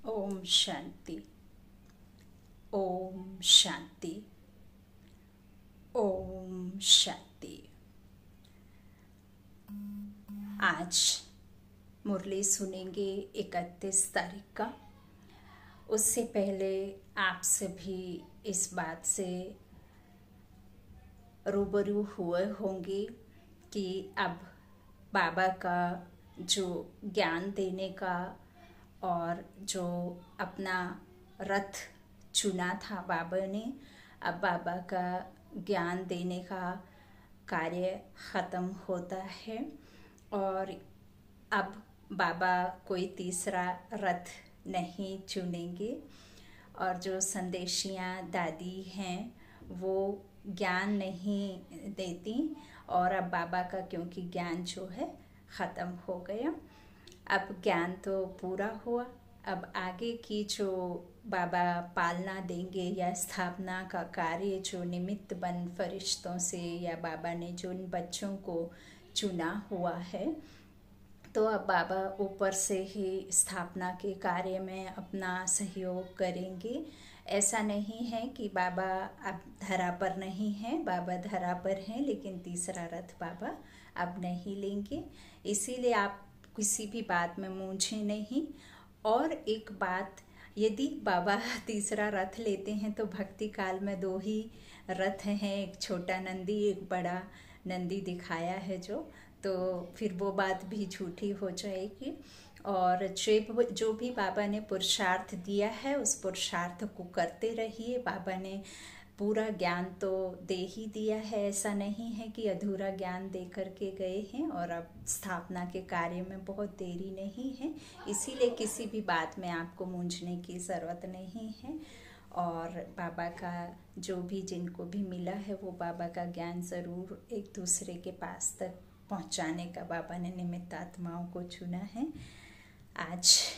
ओम शांति। ओम शांति। ओम शांति। आज मुरली सुनेंगे 31 तारीख का। उससे पहले आप सभी इस बात से रूबरू हुए होंगे कि अब बाबा का जो ज्ञान देने का और जो अपना रथ चुना था बाबा ने, अब बाबा का ज्ञान देने का कार्य ख़त्म होता है और अब बाबा कोई तीसरा रथ नहीं चुनेंगे। और जो संदेशियाँ दादी हैं वो ज्ञान नहीं देती और अब बाबा का क्योंकि ज्ञान जो है ख़त्म हो गया। अब ज्ञान तो पूरा हुआ। अब आगे की जो बाबा पालना देंगे या स्थापना का कार्य जो निमित्त बन फरिश्तों से या बाबा ने जो उन बच्चों को चुना हुआ है, तो अब बाबा ऊपर से ही स्थापना के कार्य में अपना सहयोग करेंगे। ऐसा नहीं है कि बाबा अब धरा पर नहीं है, बाबा धरा पर हैं, लेकिन तीसरा रथ बाबा अब नहीं लेंगे। इसीलिए आप किसी भी बात में मूंझे नहीं। और एक बात, यदि बाबा तीसरा रथ लेते हैं तो भक्ति काल में 2 ही रथ हैं, एक छोटा नंदी एक बड़ा नंदी दिखाया है तो फिर वो बात भी झूठी हो जाएगी। और जो भी बाबा ने पुरुषार्थ दिया है उस पुरुषार्थ को करते रहिए। बाबा ने पूरा ज्ञान तो दे ही दिया है, ऐसा नहीं है कि अधूरा ज्ञान दे करके गए हैं और अब स्थापना के कार्य में बहुत देरी नहीं है। इसीलिए किसी भी बात में आपको मूंझने की ज़रूरत नहीं है। और बाबा का जो भी जिनको भी मिला है वो बाबा का ज्ञान ज़रूर एक दूसरे के पास तक पहुंचाने का बाबा ने निमित्त आत्माओं को चुना है। आज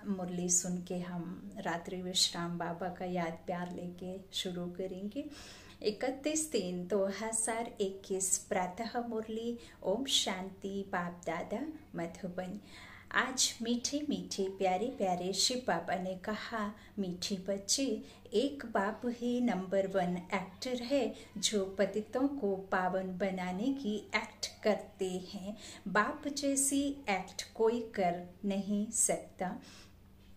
मुरली सुन के हम रात्रि विश्राम बाबा का याद प्यार लेके शुरू करेंगे। 31/3/2021 प्रातः मुरली। ओम शांति। बाप दादा मधुबन। आज मीठे मीठे प्यारे प्यारे शिव बाबा ने कहा, मीठे बच्चे, एक बाप ही नंबर 1 एक्टर है जो पतितों को पावन बनाने की एक्ट करते हैं। बाप जैसी एक्ट कोई कर नहीं सकता।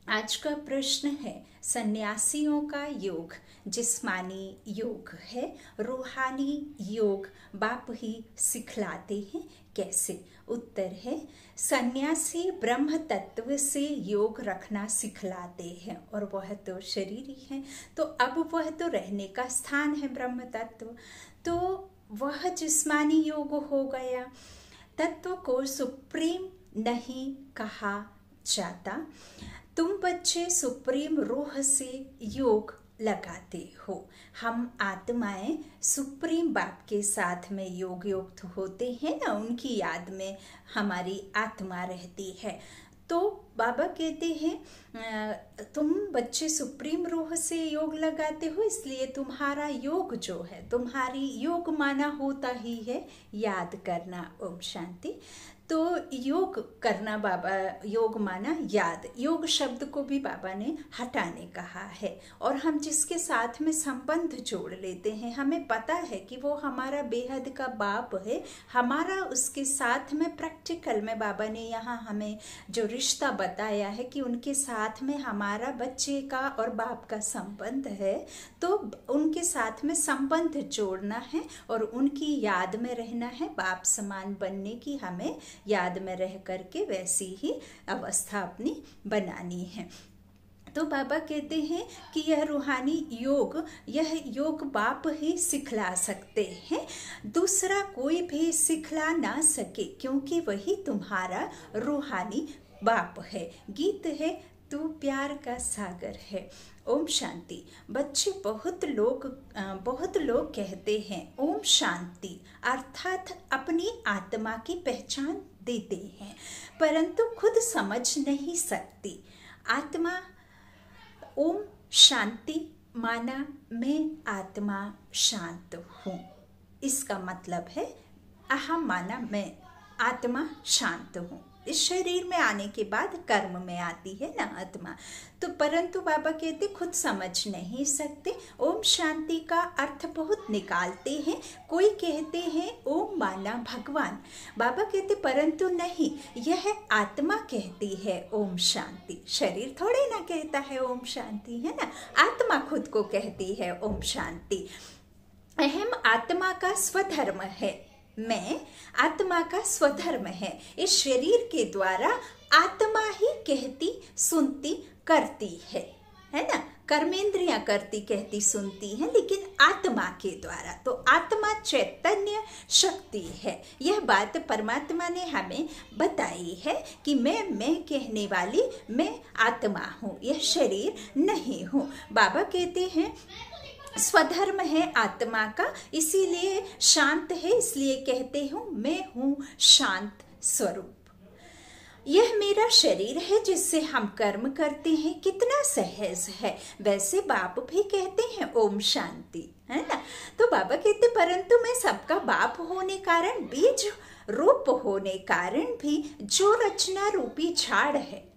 आज का प्रश्न है, सन्यासियों का योग जिस्मानी योग है, रूहानी योग बाप ही सिखलाते हैं, कैसे? उत्तर है, सन्यासी ब्रह्म तत्व से योग रखना सिखलाते हैं और वह तो शरीर ही है, तो अब वह तो रहने का स्थान है ब्रह्म तत्व, तो वह जिस्मानी योग हो गया। तत्व को सुप्रीम नहीं कहा जाता। तुम बच्चे सुप्रीम रूह से योग लगाते हो। हम आत्माएं सुप्रीम बाप के साथ में योग युक्त होते हैं ना, उनकी याद में हमारी आत्मा रहती है। तो बाबा कहते हैं तुम बच्चे सुप्रीम रूह से योग लगाते हो, इसलिए तुम्हारा योग जो है, तुम्हारी योग माना होता ही है याद करना। ओम शांति। तो योग करना बाबा, योग माना याद, योग शब्द को भी बाबा ने हटाने कहा है। और हम जिसके साथ में संबंध जोड़ लेते हैं, हमें पता है कि वो हमारा बेहद का बाप है, हमारा उसके साथ में प्रैक्टिकल में बाबा ने यहाँ हमें जो रिश्ता बताया है कि उनके साथ में हमारा बच्चे का और बाप का संबंध है, तो उनके साथ में संबंध जोड़ना है और उनकी याद में रहना है। बाप समान बनने की हमें याद में रह करके वैसी ही अवस्था अपनी बनानी है। तो बाबा कहते हैं कि यह रूहानी योग, यह योग बाप ही सिखला सकते हैं, दूसरा कोई भी सिखला ना सके, क्योंकि वही तुम्हारा रूहानी बाप है। गीत है, तू प्यार का सागर है। ओम शांति। बच्चे, बहुत लोग कहते हैं ओम शांति अर्थात अपनी आत्मा की पहचान देते हैं, परंतु खुद समझ नहीं सकती। आत्मा ओम शांति माना मैं आत्मा शांत हूँ, इसका मतलब है अहम माना मैं आत्मा शांत हूँ। इस शरीर में आने के बाद कर्म में आती है ना आत्मा। तो परंतु बाबा कहते खुद समझ नहीं सकते। ओम शांति का अर्थ बहुत निकालते हैं। कोई कहते हैं ओम माना भगवान, बाबा कहते परंतु नहीं, यह आत्मा कहती है ओम शांति। शरीर थोड़े ना कहता है ओम शांति, है ना, आत्मा खुद को कहती है ओम शांति। अहम आत्मा का स्वधर्म है, मैं आत्मा का स्वधर्म है। इस शरीर के द्वारा आत्मा ही कहती सुनती करती है ना। कर्मेंद्रियां करती कहती सुनती है, लेकिन आत्मा के द्वारा। तो आत्मा चैतन्य शक्ति है। यह बात परमात्मा ने हमें बताई है कि मैं कहने वाली मैं आत्मा हूँ, यह शरीर नहीं हूँ। बाबा कहते हैं स्वधर्म है आत्मा का, इसीलिए शांत है, इसलिए कहते हूँ मैं हूँ शांत स्वरूप। यह मेरा शरीर है जिससे हम कर्म करते हैं, कितना सहज है। वैसे बाप भी कहते हैं ओम शांति, है ना। तो बाबा कहते परंतु मैं सबका बाप होने कारण, बीज रूप होने कारण भी जो रचना रूपी झाड़ है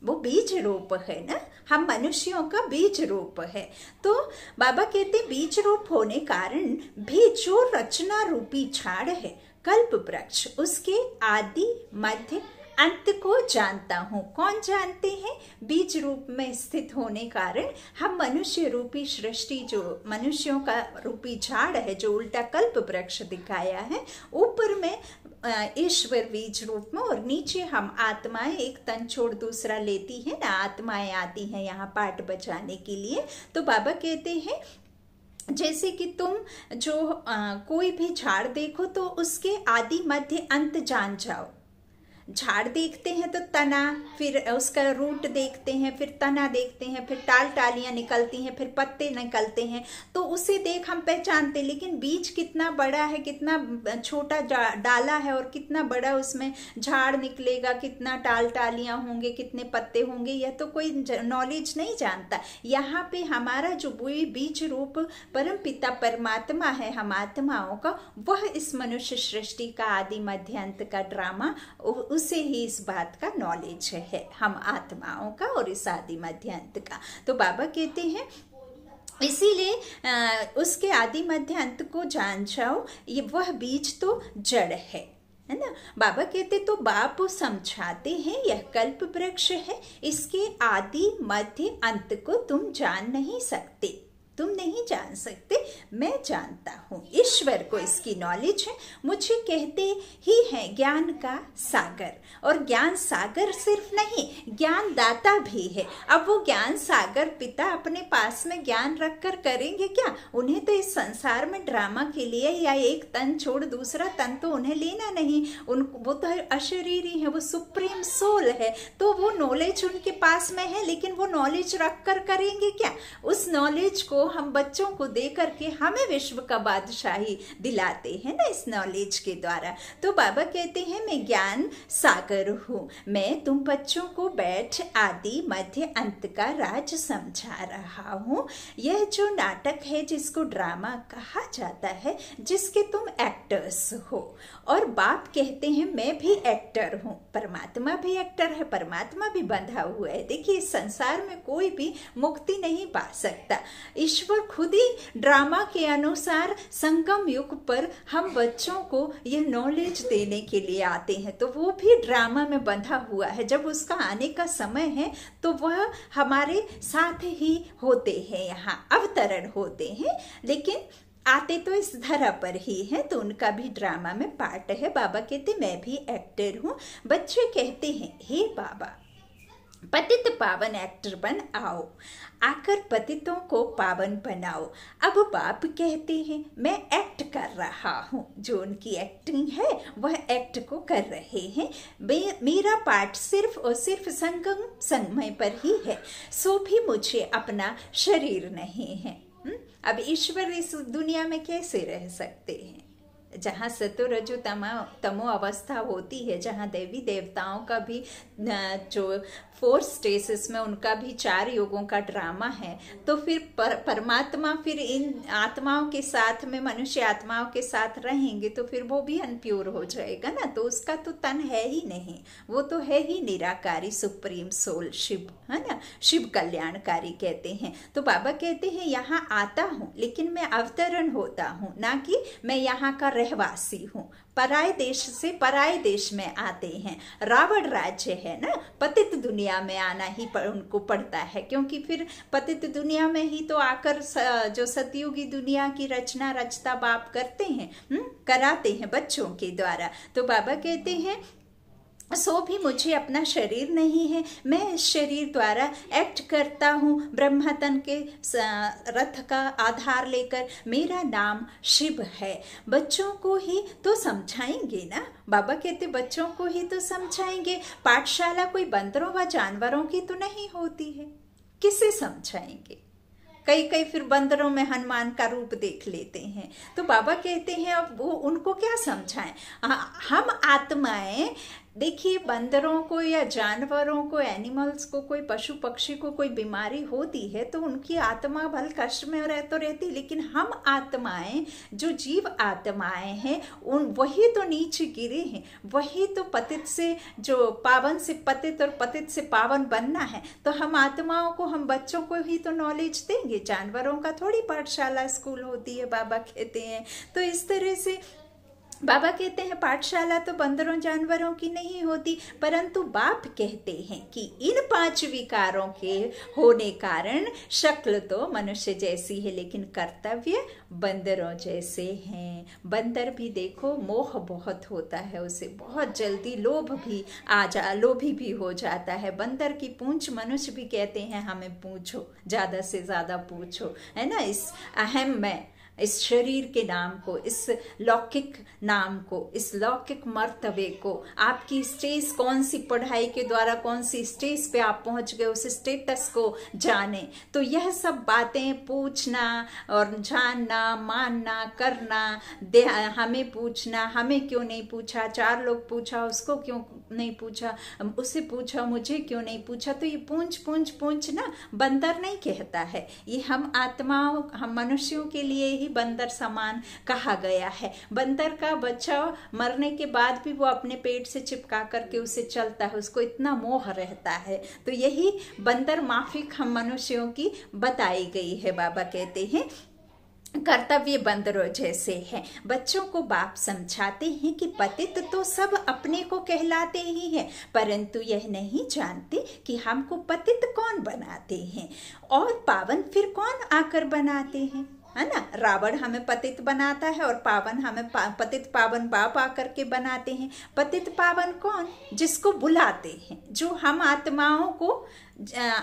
वो बीज रूप है ना, हम मनुष्यों का बीज रूप है। तो बाबा कहते बीज रूप होने कारण भी जो रचना रूपी झाड़ है कल्प वृक्ष, उसके आदि मध्य अंत को जानता हूँ। कौन जानते हैं? बीज रूप में स्थित होने कारण हम मनुष्य रूपी सृष्टि, जो मनुष्यों का रूपी झाड़ है, जो उल्टा कल्प वृक्ष दिखाया है, ऊपर में ईश्वर बीज रूप में और नीचे हम आत्माएं एक तन छोड़ दूसरा लेती है ना, आत्माएं आती हैं यहाँ पाठ बचाने के लिए। तो बाबा कहते हैं जैसे कि तुम जो कोई भी झाड़ देखो तो उसके आदि मध्य अंत जान जाओ। झाड़ देखते हैं तो तना, फिर उसका रूट देखते हैं, फिर तना देखते हैं, फिर टालियां निकलती हैं, फिर पत्ते निकलते हैं, तो उसे देख हम पहचानते। लेकिन बीज कितना बड़ा है, कितना छोटा डाला है और कितना बड़ा उसमें झाड़ निकलेगा, कितना टालियां होंगे, कितने पत्ते होंगे, यह तो कोई नॉलेज नहीं जानता। यहाँ पे हमारा जो बीज रूप परम पिता परमात्मा है हम आत्माओं का, वह इस मनुष्य सृष्टि का आदि मध्य अंत का ड्रामा, उसे ही इस बात का नॉलेज है हम आत्माओं का और इस आदि मध्य अंत का। तो बाबा कहते हैं इसीलिए उसके आदि मध्य अंत को जान जाओ, ये वह बीज तो जड़ है ना। बाबा कहते तो बाप समझाते हैं यह कल्प वृक्ष है, इसके आदि मध्य अंत को तुम जान नहीं सकते, तुम नहीं जान सकते, मैं जानता हूँ। ईश्वर को इसकी नॉलेज है। मुझे कहते ही हैं ज्ञान का सागर, और ज्ञान सागर सिर्फ नहीं, ज्ञान दाता भी है। अब वो ज्ञान सागर पिता अपने पास में ज्ञान रखकर करेंगे क्या? उन्हें तो इस संसार में ड्रामा के लिए या एक तन छोड़ दूसरा तन तो उन्हें लेना नहीं। वो तो अशरीरी है, वो सुप्रीम सोल है, तो वो नॉलेज उनके पास में है, लेकिन वो नॉलेज रखकर करेंगे क्या? उस नॉलेज को हम बच्चों को दे करके हमें विश्व का बादशाही दिलाते हैं ना इस नॉलेज के द्वारा। तो बाबा कहते हैं मैं ज्ञान सागर हूँ, मैं तुम बच्चों को बैठ आदि मध्य अंत का राज समझा रहा हूँ। यह जो नाटक है जिसको ड्रामा कहा जाता है, जिसके तुम एक्टर्स हो, और बाप कहते हैं मैं भी एक्टर हूँ, परमात्मा भी एक्टर है, परमात्मा भी बंधा हुआ है। देखिए इस संसार में कोई भी मुक्ति नहीं पा सकता। ईश्वर खुद ही ड्रामा के अनुसार संगम युग पर हम बच्चों को यह नॉलेज देने के लिए आते हैं, तो वो भी ड्रामा में बंधा हुआ है। जब उसका आने का समय है तो वह हमारे साथ ही होते हैं, यहाँ अवतरण होते हैं, लेकिन आते तो इस धरा पर ही है, तो उनका भी ड्रामा में पार्ट है। बाबा कहते मैं भी एक्टर हूँ। बच्चे कहते हैं हे बाबा पतित पावन एक्टर बन आओ, आकर पतितों को पावन बनाओ। अब बाप कहते हैं मैं एक्ट कर रहा हूँ, जो उनकी एक्टिंग है वह एक्ट को कर रहे हैं। मेरा पाठ सिर्फ और सिर्फ संगम समय पर ही है, सो भी मुझे अपना शरीर नहीं है। अब ईश्वर इस दुनिया में कैसे रह सकते हैं? जहाँ सतो रजो तमो अवस्था होती है, जहाँ देवी देवताओं का भी जो 4 स्टेजेस में उनका भी 4 योगों का ड्रामा है, तो फिर परमात्मा फिर इन आत्माओं के साथ में, मनुष्य आत्माओं के साथ रहेंगे तो फिर वो भी अनप्योर हो जाएगा ना। तो उसका तो तन है ही नहीं, वो तो है ही निराकारी सुप्रीम सोल शिव, है ना, शिव कल्याणकारी कहते हैं। तो बाबा कहते हैं यहाँ आता हूँ लेकिन मैं अवतरण होता हूँ, ना कि मैं यहाँ का रहवासी हूँ। पराये देश से पराये देश में आते हैं। रावण राज्य है ना, पतित दुनिया में आना ही उनको पड़ता है, क्योंकि फिर पतित दुनिया में ही तो आकर जो सतयुगी दुनिया की रचना रचता बाप करते हैं, कराते हैं बच्चों के द्वारा। तो बाबा कहते हैं सो भी मुझे अपना शरीर नहीं है, मैं इस शरीर द्वारा एक्ट करता हूँ ब्रह्मतन के रथ का आधार लेकर। मेरा नाम शिव है। बच्चों को ही तो समझाएंगे ना, बाबा कहते बच्चों को ही तो समझाएंगे। पाठशाला कोई बंदरों व जानवरों की तो नहीं होती है, किसे समझाएंगे। कई फिर बंदरों में हनुमान का रूप देख लेते हैं। तो बाबा कहते हैं अब वो उनको क्या समझाएं। हम आत्माएं, देखिए बंदरों को या जानवरों को, एनिमल्स को, कोई पशु पक्षी को कोई बीमारी होती है तो उनकी आत्मा भल कष्ट में तो रहती, लेकिन हम आत्माएं जो जीव आत्माएं हैं वही तो नीचे गिरे हैं, वही तो पतित से जो पावन से पतित और पतित से पावन बनना है। तो हम आत्माओं को, हम बच्चों को ही तो नॉलेज देंगे, जानवरों का थोड़ी पाठशाला स्कूल होती है, बाबा कहते हैं। तो इस तरह से बाबा कहते हैं पाठशाला तो बंदरों जानवरों की नहीं होती, परंतु बाप कहते हैं कि इन 5 विकारों के होने कारण शक्ल तो मनुष्य जैसी है लेकिन कर्तव्य बंदरों जैसे हैं। बंदर भी देखो मोह बहुत होता है, उसे बहुत जल्दी लोभी भी हो जाता है। बंदर की पूंछ मनुष्य भी कहते हैं हमें पूछो, ज्यादा से ज्यादा पूछो, है ना। इस अहम में, इस शरीर के नाम को, इस लौकिक नाम को, इस लौकिक मर्तबे को, आपकी स्टेज कौन सी पढ़ाई के द्वारा कौन सी स्टेज पे आप पहुंच गए, उस स्टेटस को जाने। तो यह सब बातें पूछना और जानना, मानना, करना, हमें पूछना, हमें क्यों नहीं पूछा, 4 लोग पूछा, उसको क्यों नहीं पूछा, उसे पूछा, मुझे क्यों नहीं पूछा। तो ये पूंछ ना बंदर नहीं कहता है, ये हम आत्माओं, हम मनुष्यों के लिए ही बंदर समान कहा गया है। बंदर का बच्चा मरने के बाद भी वो अपने पेट से चिपका करके उसे चलता है, उसको इतना मोह रहता है। तो यही बंदर माफिक हम मनुष्यों की बताई गई है। बाबा कहते हैं कर्तव्य बंदरों जैसे हैं। बच्चों को बाप समझाते हैं कि पतित तो सब अपने को कहलाते ही हैं, परंतु यह नहीं जानते कि हमको पतित कौन बनाते हैं और पावन फिर कौन आकर बनाते हैं, है ना। रावण हमें पतित बनाता है और पावन हमें पतित पावन बाप आकर के बनाते हैं। पतित पावन कौन? जिसको बुलाते हैं, जो हम आत्माओं को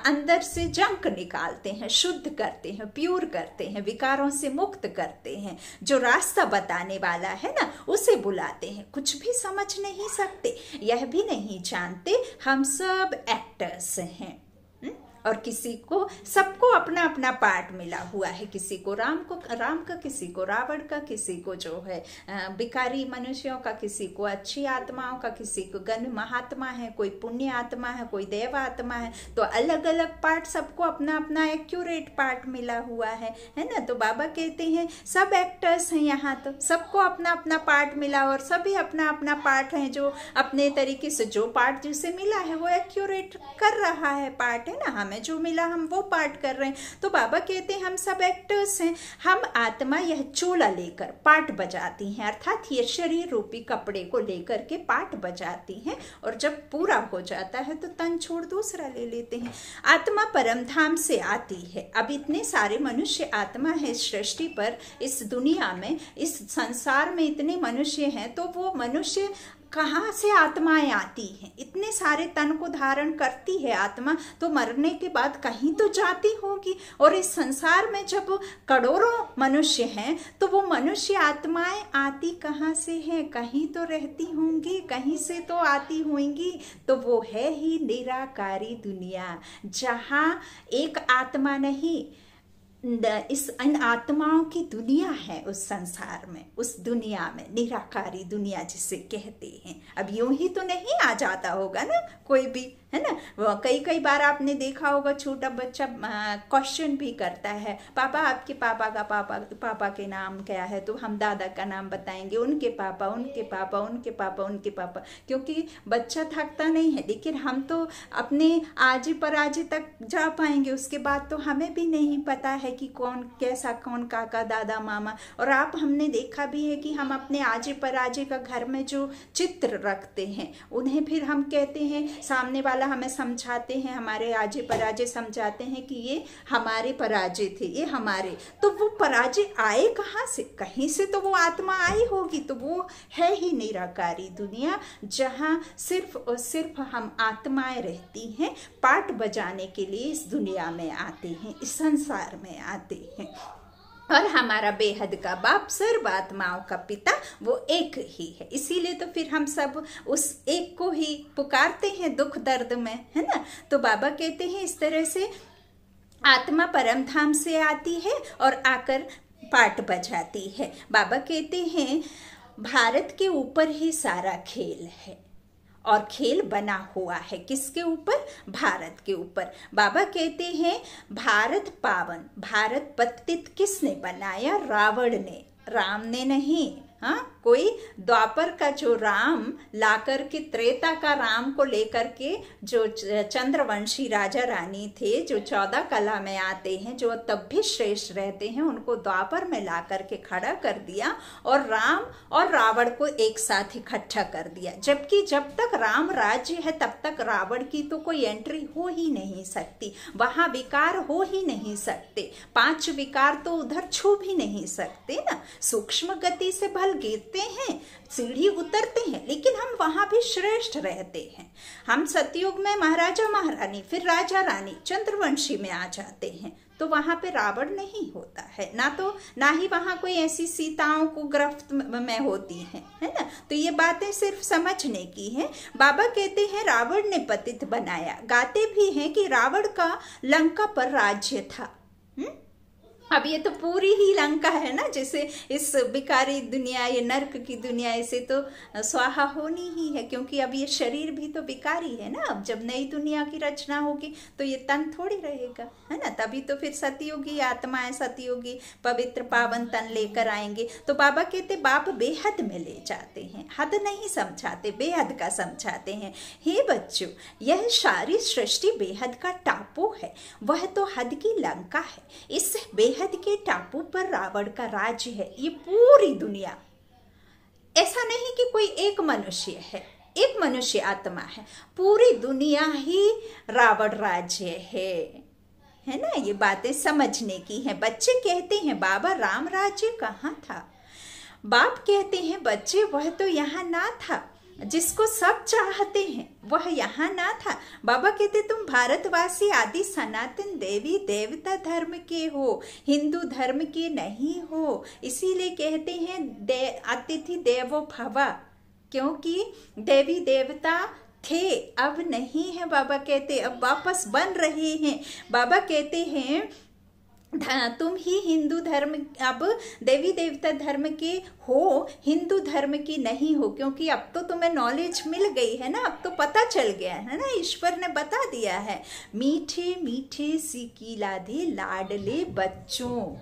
अंदर से जंक निकालते हैं, शुद्ध करते हैं, प्यूर करते हैं, विकारों से मुक्त करते हैं, जो रास्ता बताने वाला है ना, उसे बुलाते हैं। कुछ भी समझ नहीं सकते, यह भी नहीं जानते हम सब एक्टर्स हैं। और किसी को, सबको अपना अपना पार्ट मिला हुआ है, किसी को राम का, किसी को रावण का, किसी को जो है बिकारी मनुष्यों का, किसी को अच्छी आत्माओं का, किसी को गण महात्मा है, कोई पुण्य आत्मा है, कोई देव आत्मा है। तो अलग अलग पार्ट, सबको अपना अपना एक्यूरेट पार्ट मिला हुआ है ना। तो बाबा कहते हैं सब एक्टर्स हैं यहाँ, तो सबको अपना अपना पार्ट मिला और सभी अपना अपना पार्ट है, जो अपने तरीके से जो पार्ट जिसे मिला है वो एक्यूरेट कर रहा है पार्ट, है ना। हमें जो मिला हम वो पार्ट कर रहे हैं। तो बाबा कहते हैं हम सब एक्टर्स हैं। हम आत्मा यह चोला लेकर पार्ट बजाती हैं, अर्थात ये शरीर रूपी कपड़े को लेकर के पार्ट बजाती हैं, और जब पूरा हो जाता है तो तन छोड़ दूसरा ले लेते हैं। आत्मा परम धाम से आती है। अब इतने सारे मनुष्य आत्मा है इस सृष्टि पर, इस दुनिया में, इस संसार में इतने मनुष्य हैं, तो वो मनुष्य कहाँ से आत्माएं आती हैं? इतने सारे तन को धारण करती है आत्मा, तो मरने के बाद कहीं तो जाती होगी। और इस संसार में जब करोड़ों मनुष्य हैं, तो वो मनुष्य आत्माएं आती कहाँ से हैं? कहीं तो रहती होंगी, कहीं से तो आती होंगी। तो वो है ही निराकारी दुनिया, जहाँ एक आत्मा नहीं, इस इन आत्माओं की दुनिया है उस संसार में, उस दुनिया में, निराकारी दुनिया जिसे कहते हैं। अब यूं ही तो नहीं आ जाता होगा ना कोई भी, है ना। वो कई बार आपने देखा होगा छोटा बच्चा क्वेश्चन भी करता है, पापा आपके पापा के नाम क्या है, तो हम दादा का नाम बताएंगे, उनके पापा उनके पापा उनके पापा उनके पापा, क्योंकि बच्चा थकता नहीं है। लेकिन हम तो अपने आजे पराजे तक जा पाएंगे, उसके बाद तो हमें भी नहीं पता है कि कौन कैसा, कौन काका दादा मामा। और आप हमने देखा भी है कि हम अपने आजे पराजे का घर में जो चित्र रखते हैं उन्हें फिर हम कहते हैं, सामने वाला हमें समझाते हैं, हमारे आजे पराजे समझाते हैं कि ये हमारे पराजे थे, ये हमारे। तो वो पराजे आए कहाँ से? कहीं से तो वो आत्मा आई होगी। तो वो है ही निराकारी दुनिया, जहाँ सिर्फ और सिर्फ हम आत्माएं रहती हैं, पाठ बजाने के लिए इस दुनिया में आते हैं, इस संसार में आते हैं। और हमारा बेहद का बाप, सर्व आत्माओं का पिता, वो एक ही है। इसीलिए तो फिर हम सब उस एक को ही पुकारते हैं दुख दर्द में, है ना। तो बाबा कहते हैं इस तरह से आत्मा परम धाम से आती है और आकर पाठ बजाती है। बाबा कहते हैं भारत के ऊपर ही सारा खेल है, और खेल बना हुआ है किसके ऊपर? भारत के ऊपर। बाबा कहते हैं भारत पावन, भारत पतित किसने बनाया? रावण ने, राम ने नहीं। हाँ, कोई द्वापर का जो राम लाकर के, त्रेता का राम को लेकर के जो चंद्रवंशी राजा रानी थे, जो 14 कला में आते हैं, जो तब भी श्रेष्ठ रहते हैं, उनको द्वापर में ला करके खड़ा कर दिया और राम और रावण को एक साथ इकट्ठा कर दिया। जबकि जब तक राम राज्य है तब तक रावण की तो कोई एंट्री हो ही नहीं सकती, वहां विकार हो ही नहीं सकते। 5 विकार तो उधर छू भी नहीं सकते ना। सूक्ष्म गति से भल गिरते हैं, सीढ़ी उतरते हैं, लेकिन हम वहां भी श्रेष्ठ रहते हैं। हम सतयुग में महाराजा महारानी, फिर राजा रानी, चंद्रवंशी में आ जाते हैं, तो वहां पे रावण नहीं होता है, ना ही वहां कोई ऐसी सीताओं को गिरफ्त में होती है ना। तो ये बातें सिर्फ समझने की हैं। बाबा कहते हैं रावण ने पतित बनाया। गाते भी हैं कि रावण का लंका पर राज्य था। अब ये तो पूरी ही लंका है ना, जैसे इस बिकारी दुनिया, ये नर्क की दुनिया, इसे तो स्वाहा होनी ही है, क्योंकि अब ये शरीर भी तो बिकारी है ना। अब जब नई दुनिया की रचना होगी तो ये तन थोड़ी रहेगा, है ना। तभी तो फिर सतयुगी आत्माएं, सतयुगी पवित्र पावन तन लेकर आएंगे। तो बाबा कहते बाप बेहद में ले जाते हैं, हद नहीं समझाते, बेहद का समझाते हैं। हे बच्चों, यह सारी सृष्टि बेहद का टापू है, वह तो हद की लंका है। इस बेहद के टापू पर रावण का राज्य है। ये पूरी दुनिया, ऐसा नहीं कि कोई एक मनुष्य है, एक मनुष्य आत्मा है, पूरी दुनिया ही रावण राज्य है ना। ये बातें समझने की हैं। बच्चे कहते हैं बाबा राम राज्य कहाँ था? बाप कहते हैं बच्चे वह तो यहाँ ना था, जिसको सब चाहते हैं वह यहाँ ना था। बाबा कहते तुम भारतवासी आदि सनातन देवी देवता धर्म के हो, हिंदू धर्म के नहीं हो। इसीलिए कहते हैं अतिथि देवो भव, क्योंकि देवी देवता थे, अब नहीं है। बाबा कहते अब वापस बन रहे हैं। बाबा कहते हैं तुम ही हिंदू धर्म, अब देवी देवता धर्म के हो, हिंदू धर्म की नहीं हो, क्योंकि अब तो तुम्हें नॉलेज मिल गई है ना, अब तो पता चल गया है ना, ईश्वर ने बता दिया है। मीठे मीठे सिकीला दे लाडले बच्चों,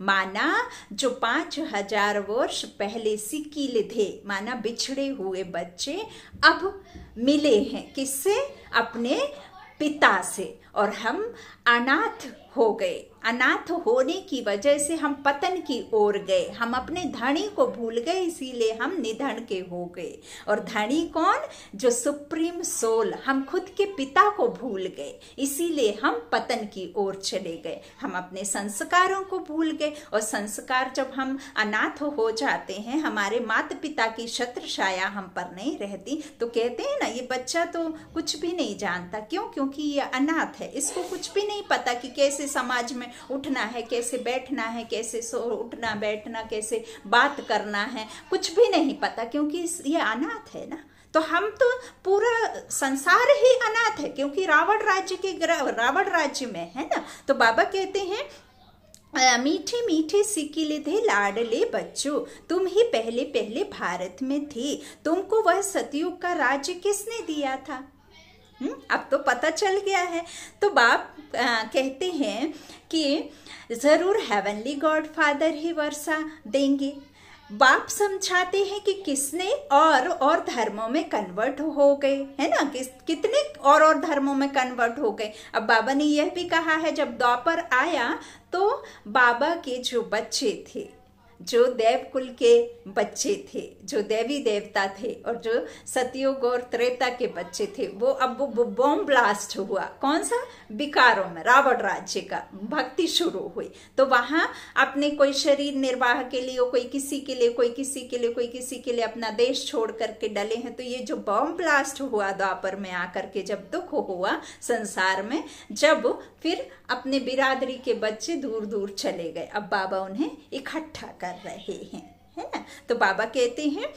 माना जो 5000 वर्ष पहले सिकीले थे, माना बिछड़े हुए बच्चे अब मिले हैं किससे? अपने पिता से। और हम अनाथ हो गए, अनाथ होने की वजह से हम पतन की ओर गए, हम अपने धनी को भूल गए, इसीलिए हम निधन के हो गए। और धनी कौन? जो सुप्रीम सोल, हम खुद के पिता को भूल गए, इसीलिए हम पतन की ओर चले गए। हम अपने संस्कारों को भूल गए, और संस्कार जब हम अनाथ हो जाते हैं, हमारे माता पिता की छत्र छाया हम पर नहीं रहती, तो कहते हैं ना ये बच्चा तो कुछ भी नहीं जानता। क्यों? क्योंकि ये अनाथ है, इसको कुछ भी नहीं पता कि कैसे समाज में उठना है, कैसे बैठना है, कैसे उठना बैठना, कैसे बात करना है, कुछ भी नहीं पता, क्योंकि ये अनाथ है ना। तो हम तो पूरा संसार ही अनाथ है, क्योंकि रावण राज्य में है ना। तो बाबा कहते हैं मीठे मीठे सिकिले थे लाडले बच्चों, तुम ही पहले पहले भारत में थे, तुमको वह सतयुग का राज्य किसने दिया था? अब तो पता चल गया है। तो बाप कहते हैं कि जरूर हेवनली गॉड फादर ही वर्षा देंगे। बाप समझाते हैं कि किसने और धर्मों में कन्वर्ट हो गए, है ना, कितने और धर्मों में कन्वर्ट हो गए। अब बाबा ने यह भी कहा है जब द्वापर आया तो बाबा के जो बच्चे थे, जो देव कुल के बच्चे थे, जो देवी देवता थे और जो सतयुग और त्रेता के बच्चे थे, वो बॉम्ब ब्लास्ट हुआ। कौन सा? बिकारों में, रावण राज्य का भक्ति शुरू हुई। तो वहां अपने कोई शरीर निर्वाह के लिए, कोई किसी के लिए, कोई किसी के लिए, कोई किसी के लिए अपना देश छोड़ करके डले हैं। तो ये जो बॉम्ब ब्लास्ट हुआ द्वापर में आकर के, जब दुख हुआ संसार में, जब फिर अपने बिरादरी के बच्चे दूर दूर चले गए, अब बाबा उन्हें इकट्ठा कर रहे हैं, है ना। तो बाबा कहते हैं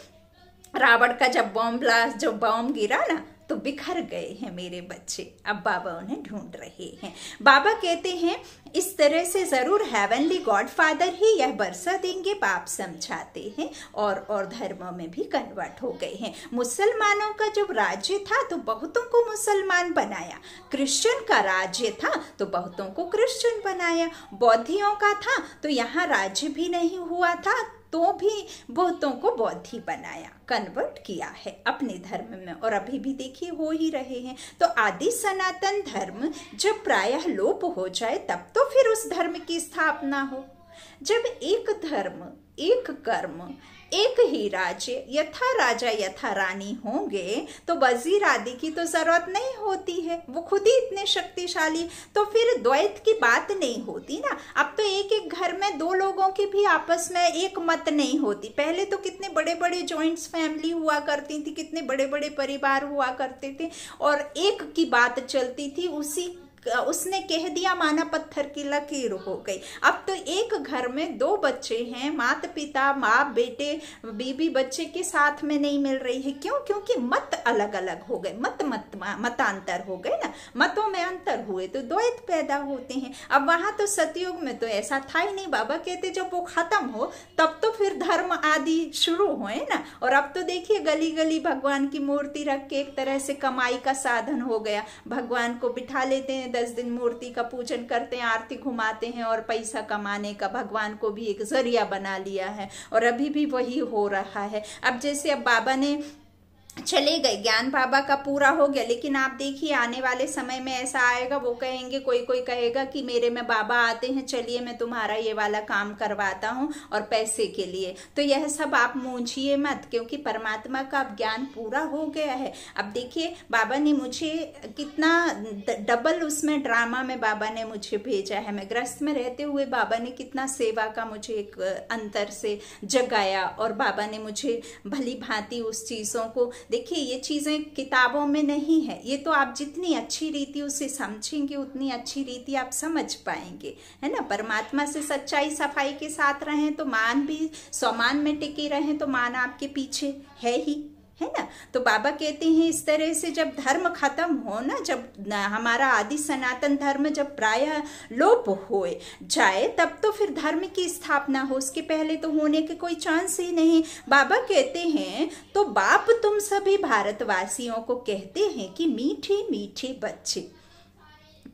रावण का जब बॉम्ब ब्लास्ट, जो बॉम्ब गिरा ना, तो बिखर गए हैं मेरे बच्चे, अब बाबा उन्हें ढूंढ रहे हैं। बाबा कहते हैं इस तरह से जरूर हेवनली गॉड फादर ही यह वर्षा देंगे। बाप समझाते हैं और धर्मों में भी कन्वर्ट हो गए हैं। मुसलमानों का जब राज्य था तो बहुतों को मुसलमान बनाया, क्रिश्चियन का राज्य था तो बहुतों को क्रिश्चियन बनाया, बौद्धियों का था तो यहाँ राज्य भी नहीं हुआ था तो भी बहुतों को बौद्धि बनाया, कन्वर्ट किया है अपने धर्म में, और अभी भी देखिए हो ही रहे हैं। तो आदि सनातन धर्म जब प्रायः लोप हो जाए तब तो फिर उस धर्म की स्थापना हो। जब एक धर्म, एक कर्म, एक ही राज्य, यथा राजा यथा रानी होंगे तो वजीर आदि की तो जरूरत नहीं होती है, वो खुद ही इतने शक्तिशाली, तो फिर द्वैत की बात नहीं होती ना। अब तो एक एक घर में दो लोगों की भी आपस में एक मत नहीं होती। पहले तो कितने बड़े बड़े जॉइंट्स फैमिली हुआ करती थी, कितने बड़े बड़े परिवार हुआ करते थे और एक की बात चलती थी, उसने कह दिया माना पत्थर की लकीर हो गई। अब तो एक घर में दो बच्चे हैं, माता पिता, माँ बेटे, बीबी बच्चे के साथ में नहीं मिल रही है। क्यों? क्योंकि मत अलग अलग हो गए, मतांतर हो गए ना, मतों में अंतर हुए तो द्वैत पैदा होते हैं। अब वहां तो सतयुग में तो ऐसा था ही नहीं। बाबा कहते जब वो खत्म हो तब तो फिर धर्म आदि शुरू हुए ना। और अब तो देखिए गली गली भगवान की मूर्ति रख के एक तरह से कमाई का साधन हो गया। भगवान को बिठा लेते हैं, 10 दिन मूर्ति का पूजन करते हैं, आरती घुमाते हैं और पैसा कमाने का भगवान को भी एक जरिया बना लिया है। और अभी भी वही हो रहा है। अब जैसे अब बाबा ने चले गए, ज्ञान बाबा का पूरा हो गया, लेकिन आप देखिए आने वाले समय में ऐसा आएगा, वो कहेंगे, कोई कहेगा कि मेरे में बाबा आते हैं, चलिए मैं तुम्हारा ये वाला काम करवाता हूँ और पैसे के लिए। तो यह सब आप मूंझिए मत, क्योंकि परमात्मा का अब ज्ञान पूरा हो गया है। अब देखिए बाबा ने मुझे कितना डबल उसमें ड्रामा में बाबा ने मुझे भेजा है। मैं ग्रस्त में रहते हुए बाबा ने कितना सेवा का मुझे एक अंतर से जगाया, और बाबा ने मुझे भली भांति उस चीजों को, देखिए ये चीजें किताबों में नहीं है, ये तो आप जितनी अच्छी रीति उसे समझेंगे उतनी अच्छी रीति आप समझ पाएंगे, है ना। परमात्मा से सच्चाई सफाई के साथ रहें तो मान भी, स्वमान में टिके रहें तो मान आपके पीछे है ही, है ना। तो बाबा कहते हैं इस तरह से जब धर्म खत्म हो ना, जब हमारा आदि सनातन धर्म जब प्रायः लोप हो जाए तब तो फिर धर्म की स्थापना हो, उसके पहले तो होने के कोई चांस ही नहीं। बाबा कहते हैं तो बाप तुम सभी भारतवासियों को कहते हैं कि मीठे मीठे बच्चे,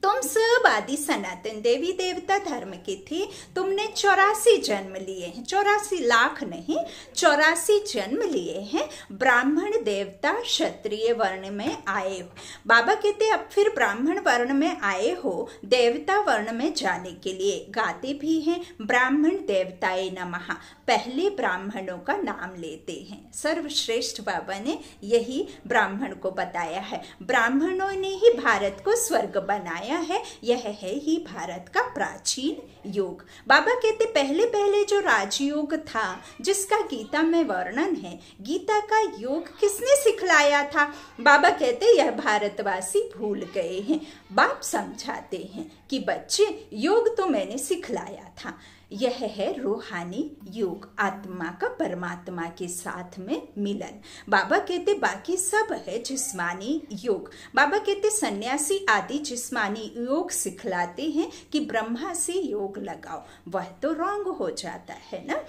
तुम सब आदि सनातन देवी देवता धर्म के थे। तुमने 84 जन्म लिए हैं, 84 लाख नहीं, 84 जन्म लिए हैं। ब्राह्मण देवता क्षत्रिय वर्ण में आए हो। बाबा कहते अब फिर ब्राह्मण वर्ण में आए हो देवता वर्ण में जाने के लिए। गाते भी हैं ब्राह्मण देवताए नमः, पहले ब्राह्मणों का नाम लेते हैं। सर्वश्रेष्ठ बाबा ने यही ब्राह्मण को बताया है। ब्राह्मणों ने ही भारत को स्वर्ग बनाया है, यह है ही भारत का प्राचीन युग। बाबा कहते पहले पहले जो राजयोग था जिसका गीता में वर्णन है, गीता का योग किसने सिखलाया था? बाबा कहते यह भारतवासी भूल गए हैं। बाप समझाते हैं कि बच्चे योग तो मैंने सिखलाया था, यह है रूहानी योग, आत्मा का परमात्मा के साथ में मिलन। बाबा कहते बाकी सब है जिस्मानी योग। बाबा कहते सन्यासी आदि जिस्मानी योग सिखलाते हैं कि ब्रह्मा से योग लगाओ, वह तो रॉन्ग हो जाता है ना।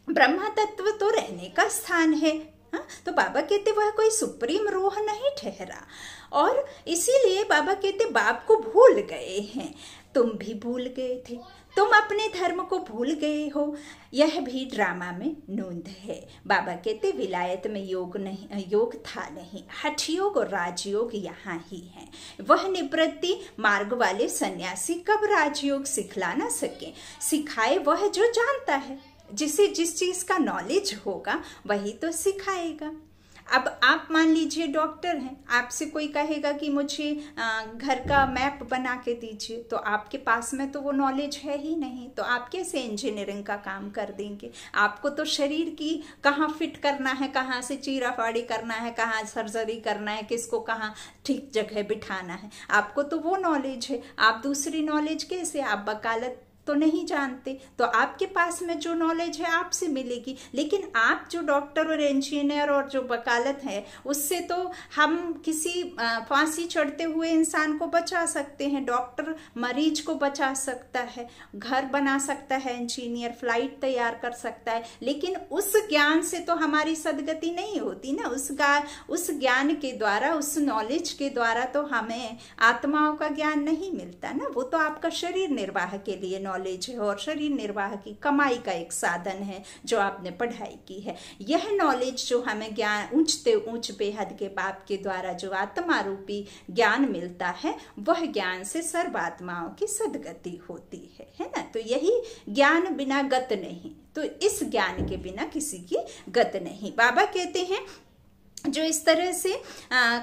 ब्रह्मा तत्व तो रहने का स्थान है, हाँ? तो बाबा कहते वह कोई सुप्रीम रूह नहीं ठहरा, और इसीलिए बाबा कहते बाप को भूल गए हैं। तुम भी भूल गए थे, तुम अपने धर्म को भूल गए हो, यह भी ड्रामा में नूंद है। बाबा कहते विलायत में योग नहीं, योग था नहीं, हठ योग और राजयोग यहाँ ही है। वह निवृत्ति मार्ग वाले सन्यासी कब राजयोग सिखला ना सके, सिखाए वह जो जानता है, जिसे जिस चीज का नॉलेज होगा वही तो सिखाएगा। अब आप मान लीजिए डॉक्टर हैं, आपसे कोई कहेगा कि मुझे घर का मैप बना के दीजिए, तो आपके पास में तो वो नॉलेज है ही नहीं, तो आप कैसे इंजीनियरिंग का काम कर देंगे। आपको तो शरीर की कहाँ फिट करना है, कहाँ से चीरा फाड़ी करना है, कहाँ सर्जरी करना है, किसको कहाँ ठीक जगह बिठाना है, आपको तो वो नॉलेज है। आप दूसरी नॉलेज कैसे, आप वकालत तो नहीं जानते, तो आपके पास में जो नॉलेज है आपसे मिलेगी। लेकिन आप जो डॉक्टर और इंजीनियर और जो वकालत है, उससे तो हम किसी फांसी चढ़ते हुए इंसान को बचा सकते हैं, डॉक्टर मरीज को बचा सकता है, घर बना सकता है इंजीनियर, फ्लाइट तैयार कर सकता है, लेकिन उस ज्ञान से तो हमारी सदगति नहीं होती ना। उस ज्ञान के द्वारा, उस नॉलेज के द्वारा तो हमें आत्माओं का ज्ञान नहीं मिलता ना। वो तो आपका शरीर निर्वाह के लिए नॉलेज है, और शरीर निर्वाह की कमाई का एक साधन है जो आपने पढ़ाई की है। यह नॉलेज जो हमें ज्ञान ऊंचते ऊंच बेहद के बाप के द्वारा जो आत्मा रूपी ज्ञान मिलता है, वह ज्ञान से सर्वात्माओं की सदगति होती है ना। तो यही ज्ञान बिना गत नहीं, तो इस ज्ञान के बिना किसी की गत नहीं। बाबा कहते हैं जो इस तरह से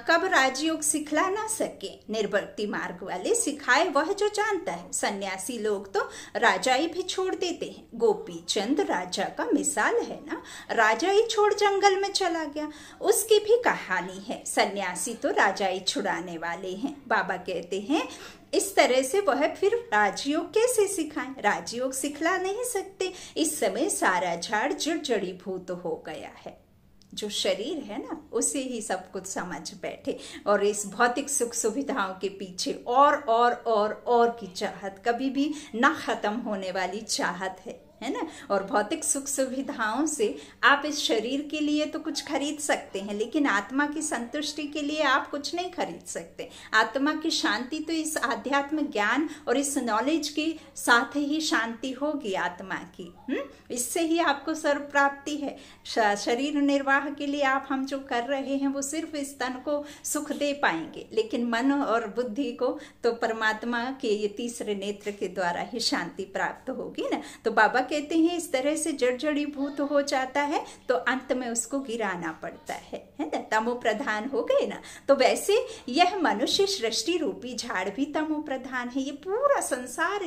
कब राजयोग सिखला ना सके, निर्वृत्ति मार्ग वाले सिखाए वह जो जानता है। सन्यासी लोग तो राजाई भी छोड़ देते हैं। गोपी चंद राजा का मिसाल है ना, राजाई छोड़ जंगल में चला गया, उसकी भी कहानी है। सन्यासी तो राजाई छुड़ाने वाले हैं। बाबा कहते हैं इस तरह से वह फिर राजयोग कैसे सिखाएं, राजयोग सिखला नहीं सकते। इस समय सारा झाड़ जड़ीभूत हो गया है। जो शरीर है ना, उसे ही सब कुछ समझ बैठे, और इस भौतिक सुख सुविधाओं के पीछे और की चाहत, कभी भी ना खत्म होने वाली चाहत है ना। और भौतिक सुख सुविधाओं से आप इस शरीर के लिए तो कुछ खरीद सकते हैं, लेकिन आत्मा की संतुष्टि के लिए आप कुछ नहीं खरीद सकते। आत्मा की शांति तो इस आध्यात्म ज्ञान और इस नॉलेज के साथ ही शांति होगी आत्मा की। इससे ही आपको सर्व प्राप्ति है। शरीर निर्वाह के लिए आप हम जो कर रहे हैं वो सिर्फ इस तन को सुख दे पाएंगे, लेकिन मन और बुद्धि को तो परमात्मा के ये तीसरे नेत्र के द्वारा ही शांति प्राप्त होगी ना। तो बाबा कहते हैं इस तरह से जड़ीभूत हो जाता है तो अंत में उसको गिराना पड़ता है ना। तमो प्रधान हो गए ना। तो वैसे यह मनुष्य सृष्टि रूपी झाड़ भी तमो प्रधान है। ये पूरा संसार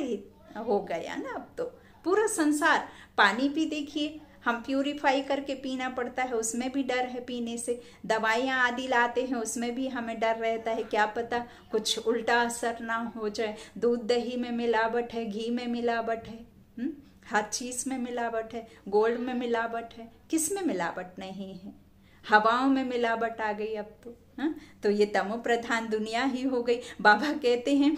हो गया ना। अब तो पूरा संसार, पानी भी देखिए हम प्यूरिफाई करके पीना पड़ता है, उसमें भी डर है पीने से। दवाइयाँ आदि लाते हैं, उसमें भी हमें डर रहता है, क्या पता कुछ उल्टा असर ना हो जाए। दूध दही में मिलावट है, घी में मिलावट है, हर चीज में मिलावट है, गोल्ड में मिलावट है, किस में मिलावट नहीं है। हवाओं में मिलावट आ गई अब तो ये तमो प्रधान दुनिया ही हो गई। बाबा कहते हैं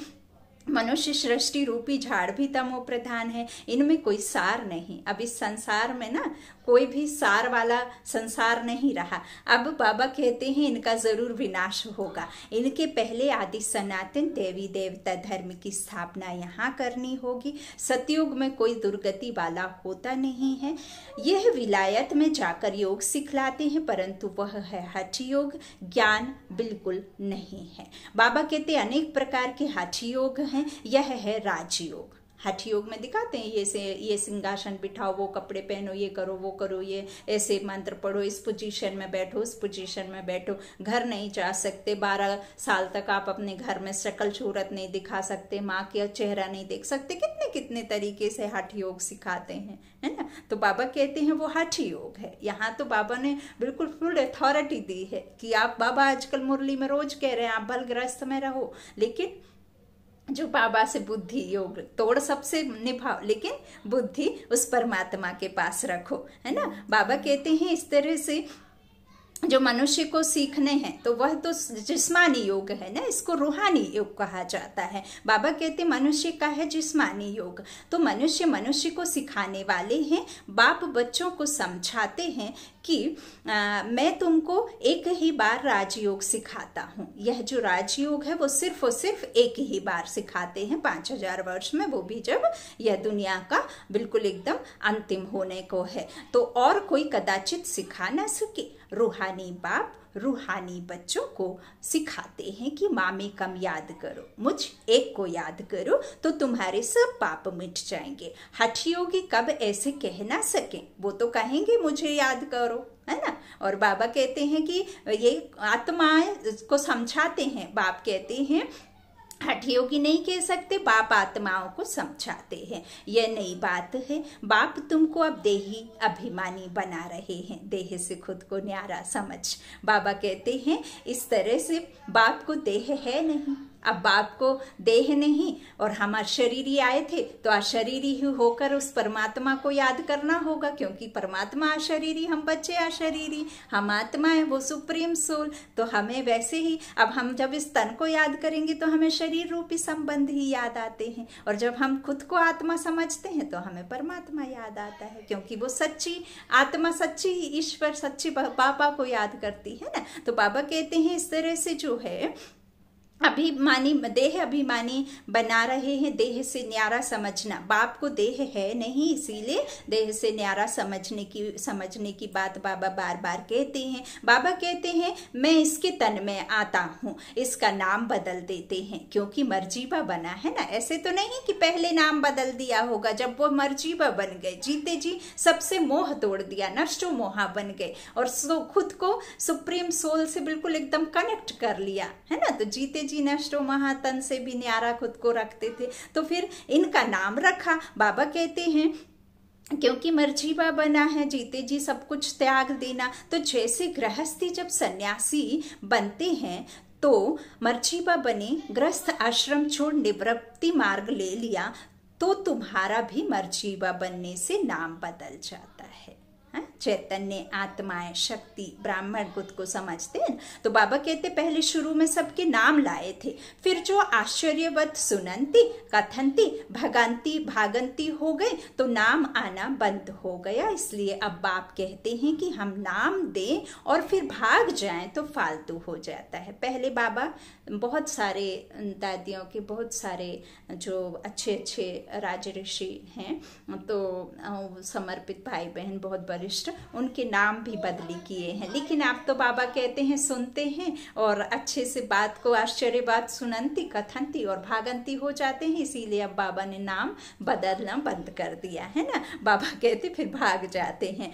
मनुष्य सृष्टि रूपी झाड़ भी तमो प्रधान है, इनमें कोई सार नहीं। अब इस संसार में ना कोई भी सार वाला संसार नहीं रहा। अब बाबा कहते हैं इनका जरूर विनाश होगा। इनके पहले आदि सनातन देवी देवता धर्म की स्थापना यहाँ करनी होगी। सतयुग में कोई दुर्गति वाला होता नहीं है। यह विलायत में जाकर योग सिखलाते हैं, परंतु वह है हठ योग, ज्ञान बिल्कुल नहीं है। बाबा कहते अनेक प्रकार के हठ योग हैं, यह है राजयोग। हठ योग में दिखाते हैं ये सिंहासन बिठाओ, वो कपड़े पहनो, ये करो, वो करो, ये ऐसे मंत्र पढ़ो, इस पोजीशन में बैठो, उस पोजीशन में बैठो। घर नहीं जा सकते, 12 साल तक आप अपने घर में शक्ल सूरत नहीं दिखा सकते, माँ का चेहरा नहीं देख सकते। कितने कितने तरीके से हठ योग सिखाते हैं, है ना। तो बाबा कहते हैं वो हठ योग है। यहाँ तो बाबा ने बिल्कुल फुल अथॉरिटी दी है कि आप, बाबा आजकल मुरली में रोज कह रहे हैं आप भलग्रस्त में रहो, लेकिन जो बाबा से बुद्धि योग तोड़ सबसे निभाओ, लेकिन बुद्धि उस परमात्मा के पास रखो, है ना। बाबा कहते हैं इस तरह से जो मनुष्य को सीखने हैं तो वह तो जिस्मानी योग है ना, इसको रूहानी योग कहा जाता है। बाबा कहते मनुष्य का है जिस्मानी योग, तो मनुष्य को सिखाने वाले हैं। बाप बच्चों को समझाते हैं कि मैं तुमको एक ही बार राजयोग सिखाता हूँ। यह जो राजयोग है वो सिर्फ और सिर्फ एक ही बार सिखाते हैं 5000 वर्ष में, वो भी जब यह दुनिया का बिल्कुल एकदम अंतिम होने को है, तो और कोई कदाचित सिखा ना सके। रूहानी बाप रूहानी बच्चों को सिखाते हैं कि मामी कम याद करो, मुझ एक को याद करो तो तुम्हारे सब पाप मिट जाएंगे। हठ योगी कब ऐसे कह ना सके, वो तो कहेंगे मुझे याद करो, है ना। और बाबा कहते हैं कि ये आत्माएं को समझाते हैं। बाप कहते हैं हठ योगी नहीं कह सकते, बाप आत्माओं को समझाते हैं। यह नई बात है, बाप तुमको अब देही अभिमानी बना रहे हैं, देह से खुद को न्यारा समझ। बाबा कहते हैं इस तरह से बाप को देह है नहीं, अब बाप को देह नहीं, और हम अशरीरी आए थे तो अशरीरी ही होकर उस परमात्मा को याद करना होगा, क्योंकि परमात्मा अशरीरी, हम बच्चे अशरीरी, हम आत्मा है, वो सुप्रीम सोल। तो हमें वैसे ही अब हम जब इस तन को याद करेंगे तो हमें शरीर रूपी संबंध ही याद आते हैं, और जब हम खुद को आत्मा समझते हैं तो हमें परमात्मा याद आता है, क्योंकि वो सच्ची आत्मा, सच्ची ईश्वर, सच्ची बाबा को याद करती है ना। तो बाबा कहते हैं इस तरह से जो है अभिमानी, देह अभिमानी बना रहे हैं, देह से न्यारा समझना। बाप को देह है नहीं, इसीलिए देह से न्यारा समझने की बात बाबा बार बार कहते हैं। बाबा कहते हैं मैं इसके तन में आता हूँ, इसका नाम बदल देते हैं, क्योंकि मर्जीबा बना है ना। ऐसे तो नहीं कि पहले नाम बदल दिया होगा, जब वो मर्जीबा बन गए, जीते जी सबसे मोह तोड़ दिया, नष्टो मोहा बन गए, और खुद को सुप्रीम सोल से बिल्कुल एकदम कनेक्ट कर लिया, है ना। तो जीते नष्टो महातन से भी न्यारा खुद को रखते थे, तो फिर इनका नाम रखा। बाबा कहते हैं क्योंकि मर्जीबा बना है जीते जी सब कुछ त्याग देना। तो जैसे गृहस्थी जब सन्यासी बनते हैं तो मर्जीबा बने, गृहस्थ आश्रम छोड़ निवृत्ति मार्ग ले लिया, तो तुम्हारा भी मर्जीबा बनने से नाम बदल जाता है। चैतन्य आत्माएं शक्ति ब्राह्मण खुद को समझते हैं। तो बाबा कहते पहले शुरू में सबके नाम लाए थे, फिर जो आश्चर्यवत सुनंती कथंती भगंती भागंती हो गए तो नाम आना बंद हो गया। इसलिए अब बाप कहते हैं कि हम नाम दें और फिर भाग जाएं तो फालतू हो जाता है। पहले बाबा बहुत सारे दादियों के बहुत सारे जो अच्छे अच्छे राज ऋषि हैं, तो समर्पित भाई बहन बहुत वरिष्ठ, उनके नाम भी बदली किए हैं। लेकिन आप तो बाबा कहते हैं सुनते हैं और अच्छे से बात को आश्चर्य बात सुनंती कथंती और भागंती हो जाते हैं। इसीलिए अब बाबा ने नाम बदलना बंद कर दिया है ना। बाबा कहते फिर भाग जाते हैं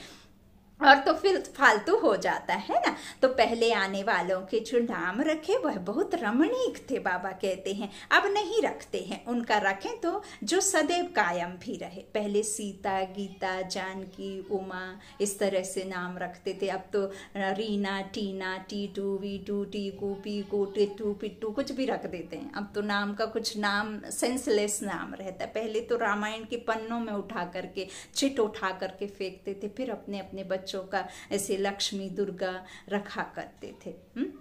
और तो फिर फालतू हो जाता है ना। तो पहले आने वालों के जो नाम रखे वह बहुत रमणीक थे, बाबा कहते हैं अब नहीं रखते हैं। उनका रखें तो जो सदैव कायम भी रहे। पहले सीता गीता जानकी उमा इस तरह से नाम रखते थे, अब तो रीना टीना टीटू वीटू टीकू पीकू टिट्टू पिट्टू कुछ भी रख देते हैं। अब तो नाम का कुछ नाम सेंसलेस नाम रहता है। पहले तो रामायण के पन्नों में उठा करके चिट उठा करके फेंकते थे, फिर अपने अपने बच्चों का ऐसे लक्ष्मी दुर्गा रखा करते थे।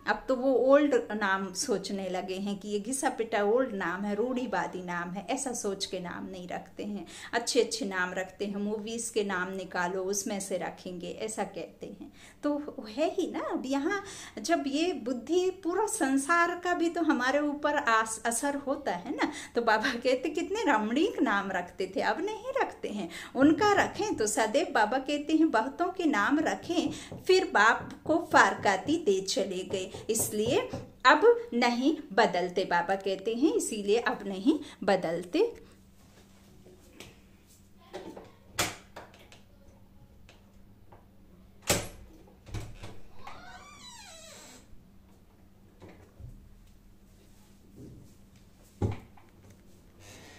अब तो वो ओल्ड नाम सोचने लगे हैं कि ये घिसा पिटा ओल्ड नाम है, रूढ़िवादी नाम है, ऐसा सोच के नाम नहीं रखते हैं। अच्छे अच्छे नाम रखते हैं, मूवीज के नाम निकालो उसमें से रखेंगे, ऐसा कहते हैं। तो है ही ना। अब यहाँ जब ये बुद्धि पूरा संसार का भी तो हमारे ऊपर असर होता है ना। तो बाबा कहते कितने रमणीक नाम रखते थे, अब नहीं रखते हैं। उनका रखें तो सदैव बाबा कहते हैं बहुतों के नाम रखें, फिर बाप को फारकाती दे चले गए, इसलिए अब नहीं बदलते। बाबा कहते हैं इसीलिए अब नहीं बदलते।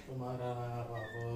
तुम्हारा बाबू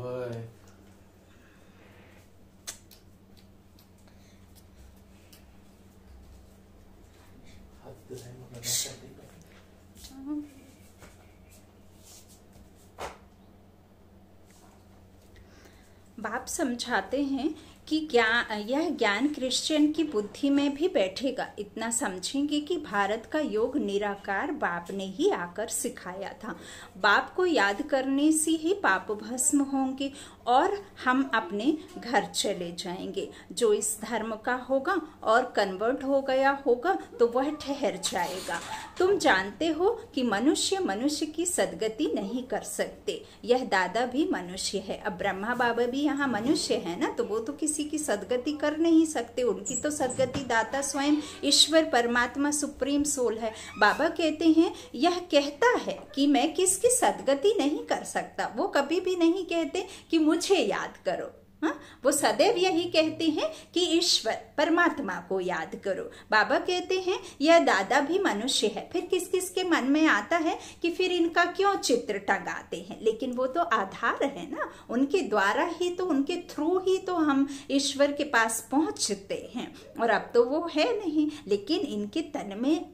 बाप समझाते हैं कि यह ज्ञान क्रिश्चियन की बुद्धि में भी बैठेगा। इतना समझेंगे कि भारत का योग निराकार बाप ने ही आकर सिखाया था। बाप को याद करने से ही पाप भस्म होंगे और हम अपने घर चले जाएंगे। जो इस धर्म का होगा और कन्वर्ट हो गया होगा तो वह ठहर जाएगा। तुम जानते हो कि मनुष्य की सदगति नहीं कर सकते। यह दादा भी मनुष्य है, अब ब्रह्मा बाबा भी यहाँ मनुष्य है ना, तो वो तो किसी की सदगति कर नहीं सकते। उनकी तो सदगति दाता स्वयं ईश्वर परमात्मा सुप्रीम सोल है। बाबा कहते हैं यह कहता है कि मैं किसकी सदगति नहीं कर सकता। वो कभी भी नहीं कहते कि मुझे याद करो। हाँ, वो सदैव यही कहते हैं कि ईश्वर परमात्मा को याद करो। बाबा कहते हैं यह दादा भी मनुष्य है। फिर किस किस के मन में आता है कि फिर इनका क्यों चित्र टंगाते हैं, लेकिन वो तो आधार है ना, उनके द्वारा ही तो, उनके थ्रू ही तो हम ईश्वर के पास पहुंचते हैं। और अब तो वो है नहीं, लेकिन इनके तन में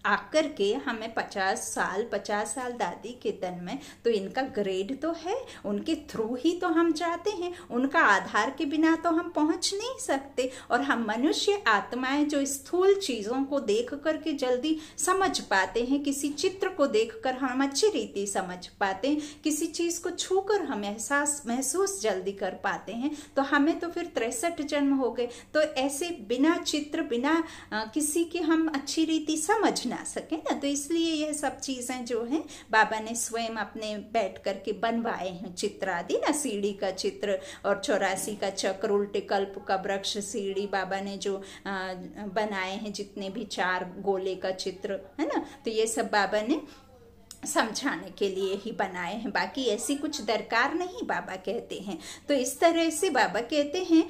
आकर के हमें 50 साल दादी के तन में, तो इनका ग्रेड तो है, उनके थ्रू ही तो हम जाते हैं। उनका आधार के बिना तो हम पहुंच नहीं सकते। और हम मनुष्य आत्माएं जो स्थूल चीजों को देख करके जल्दी समझ पाते हैं, किसी चित्र को देखकर हम अच्छी रीति समझ पाते हैं, किसी चीज को छूकर हम महसूस जल्दी कर पाते हैं, तो हमें तो फिर 63 जन्म हो गए। तो ऐसे बिना चित्र, बिना किसी की हम अच्छी रीति समझ ना सके ना, तो इसलिए यह सब चीजें जो हैं बाबा ने स्वयं अपने बैठ करके बनवाए हैं चित्र आदि ना, सीढ़ी का चित्र और 84 का चक्र, उल्टे कल्प का वृक्ष, सीढ़ी बाबा ने जो बनाए हैं, जितने भी 4 गोले का चित्र है ना, तो ये सब बाबा ने समझाने के लिए ही बनाए हैं, बाकी ऐसी कुछ दरकार नहीं बाबा कहते हैं। तो इस तरह से बाबा कहते हैं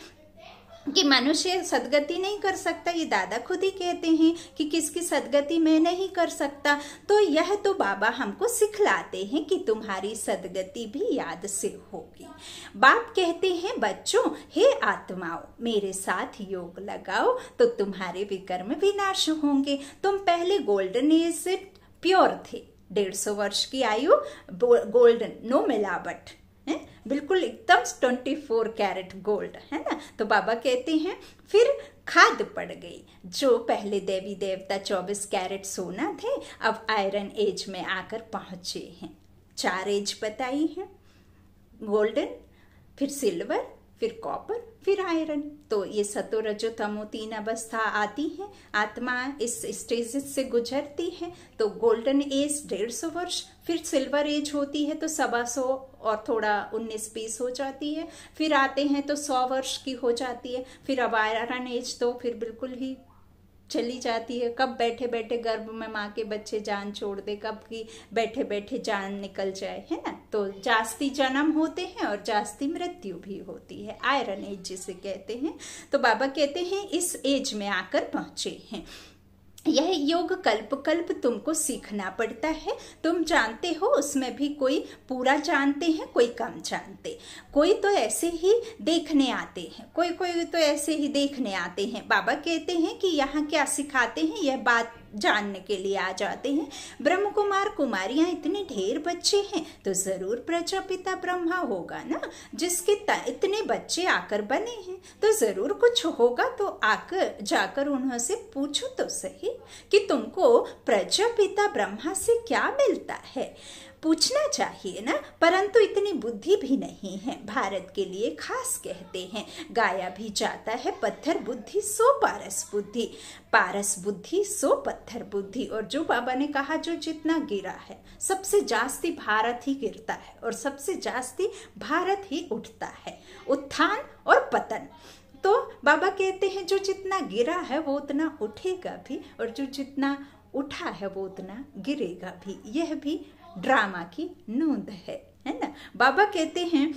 कि मनुष्य सदगति नहीं कर सकता। ये दादा खुद ही कहते हैं कि किसकी सदगति मैं नहीं कर सकता। तो यह तो बाबा हमको सिखलाते हैं कि तुम्हारी सदगति भी याद से होगी। बाप कहते हैं बच्चों, हे आत्माओं, मेरे साथ योग लगाओ तो तुम्हारे विकर्म विनाश होंगे। तुम पहले गोल्डन एज से प्योर थे, 150 वर्ष की आयु, गोल्डन, नो मिलावट, बिल्कुल एकदम 24 कैरेट गोल्ड है ना। तो बाबा कहते हैं फिर खाद पड़ गई। जो पहले देवी देवता 24 कैरेट सोना थे, अब आयरन एज में आकर पहुंचे हैं। 4 एज बताई हैं, गोल्डन, फिर सिल्वर, फिर कॉपर, फिर आयरन। तो ये सतो रजो तमो 3 अवस्था आती है, आत्मा इस स्टेजेस से गुजरती है। तो गोल्डन एज 150 वर्ष, फिर सिल्वर एज होती है तो 125 और थोड़ा 19-20 हो जाती है, फिर आते हैं तो 100 वर्ष की हो जाती है। फिर अब आयरन एज तो फिर बिल्कुल ही चली जाती है। कब बैठे बैठे गर्भ में माँ के बच्चे जान छोड़ दे, कब की बैठे बैठे जान निकल जाए, है ना। तो जास्ती जन्म होते हैं और जास्ती मृत्यु भी होती है, आयरन एज जिसे कहते हैं। तो बाबा कहते हैं इस एज में आकर पहुंचे हैं। यह योग कल्प कल्प तुमको सीखना पड़ता है। तुम जानते हो उसमें भी कोई पूरा जानते हैं, कोई कम जानते, कोई तो ऐसे ही देखने आते हैं, कोई तो ऐसे ही देखने आते हैं। बाबा कहते हैं कि यहाँ क्या सिखाते हैं, यह बात जानने के लिए आ जाते हैं। ब्रह्म कुमार कुमारियां इतने ढेर बच्चे हैं तो जरूर प्रजापिता ब्रह्मा होगा ना, जिसके इतने बच्चे आकर बने हैं तो जरूर कुछ होगा। तो आकर जाकर उन्होंने पूछो तो सही कि तुमको प्रजापिता ब्रह्मा से क्या मिलता है, पूछना चाहिए ना। परंतु इतनी बुद्धि भी नहीं है, भारत के लिए खास कहते हैं। गाया भी जाता है पत्थर बुद्धि सो पारस बुद्धि, पारस बुद्धि सो पत्थर बुद्धि। और जो बाबा ने कहा जो जितना गिरा है सबसे जास्ती भारत ही गिरता है और सबसे जास्ती भारत ही उठता है, उत्थान और पतन। तो बाबा कहते हैं जो जितना गिरा है वो उतना उठेगा भी, और जो जितना उठा है वो उतना गिरेगा भी। यह भी ड्रामा की नोंद है ना। बाबा कहते हैं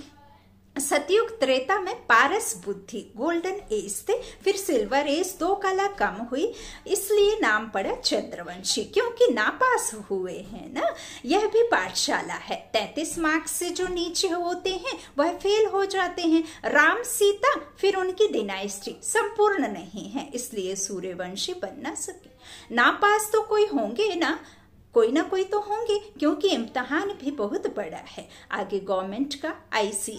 सतयुग त्रेता में पारस बुद्धि गोल्डन एज थे, फिर सिल्वर एज 2 कला कम हुई, इसलिए नाम पड़ा चंद्रवंशी, क्योंकि नापास हुए हैं ना। यह भी पाठशाला है, 33 मार्क्स से जो नीचे होते हैं वह फेल हो जाते हैं। राम सीता फिर उनकी डिनाइस्टी संपूर्ण नहीं है, इसलिए सूर्यवंशी बन ना सके। नापास तो कोई होंगे ना कोई तो होंगे, क्योंकि इम्तिहान भी बहुत बड़ा है। आगे गवर्नमेंट का IC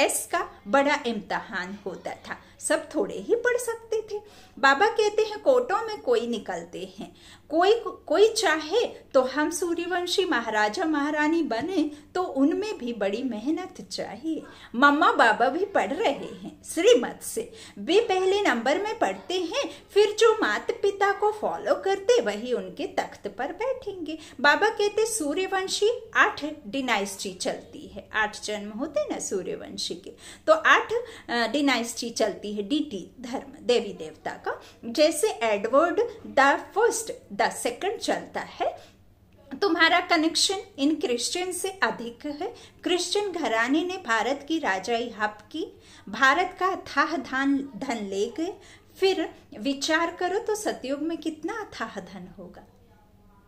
एस का बड़ा इम्तहान होता था, सब थोड़े ही पढ़ सकते थे। बाबा कहते हैं कोटों में कोई निकलते हैं, कोई चाहे तो हम सूर्यवंशी महाराजा महारानी बने तो उनमें भी बड़ी मेहनत चाहिए। मम्मा बाबा भी पढ़ रहे हैं श्रीमत से, वे पहले नंबर में पढ़ते हैं, फिर जो माता पिता को फॉलो करते वही उनके तख्त पर बैठेंगे। बाबा कहते सूर्यवंशी 8 डिनाइस्टी चलती है, 8 जन्म होते ना सूर्यवंशी के, तो 8 डिनाइस्टी चलती है, डीटी धर्म देवी देवता का। जैसे Edward the first the second चलता है, तुम्हारा कनेक्शन इन क्रिश्चियन से अधिक है। क्रिश्चियन घराने ने भारत की राजाई हप की, भारत का अथाह धन ले गए। फिर विचार करो तो सतयुग में कितना अथाह धन होगा,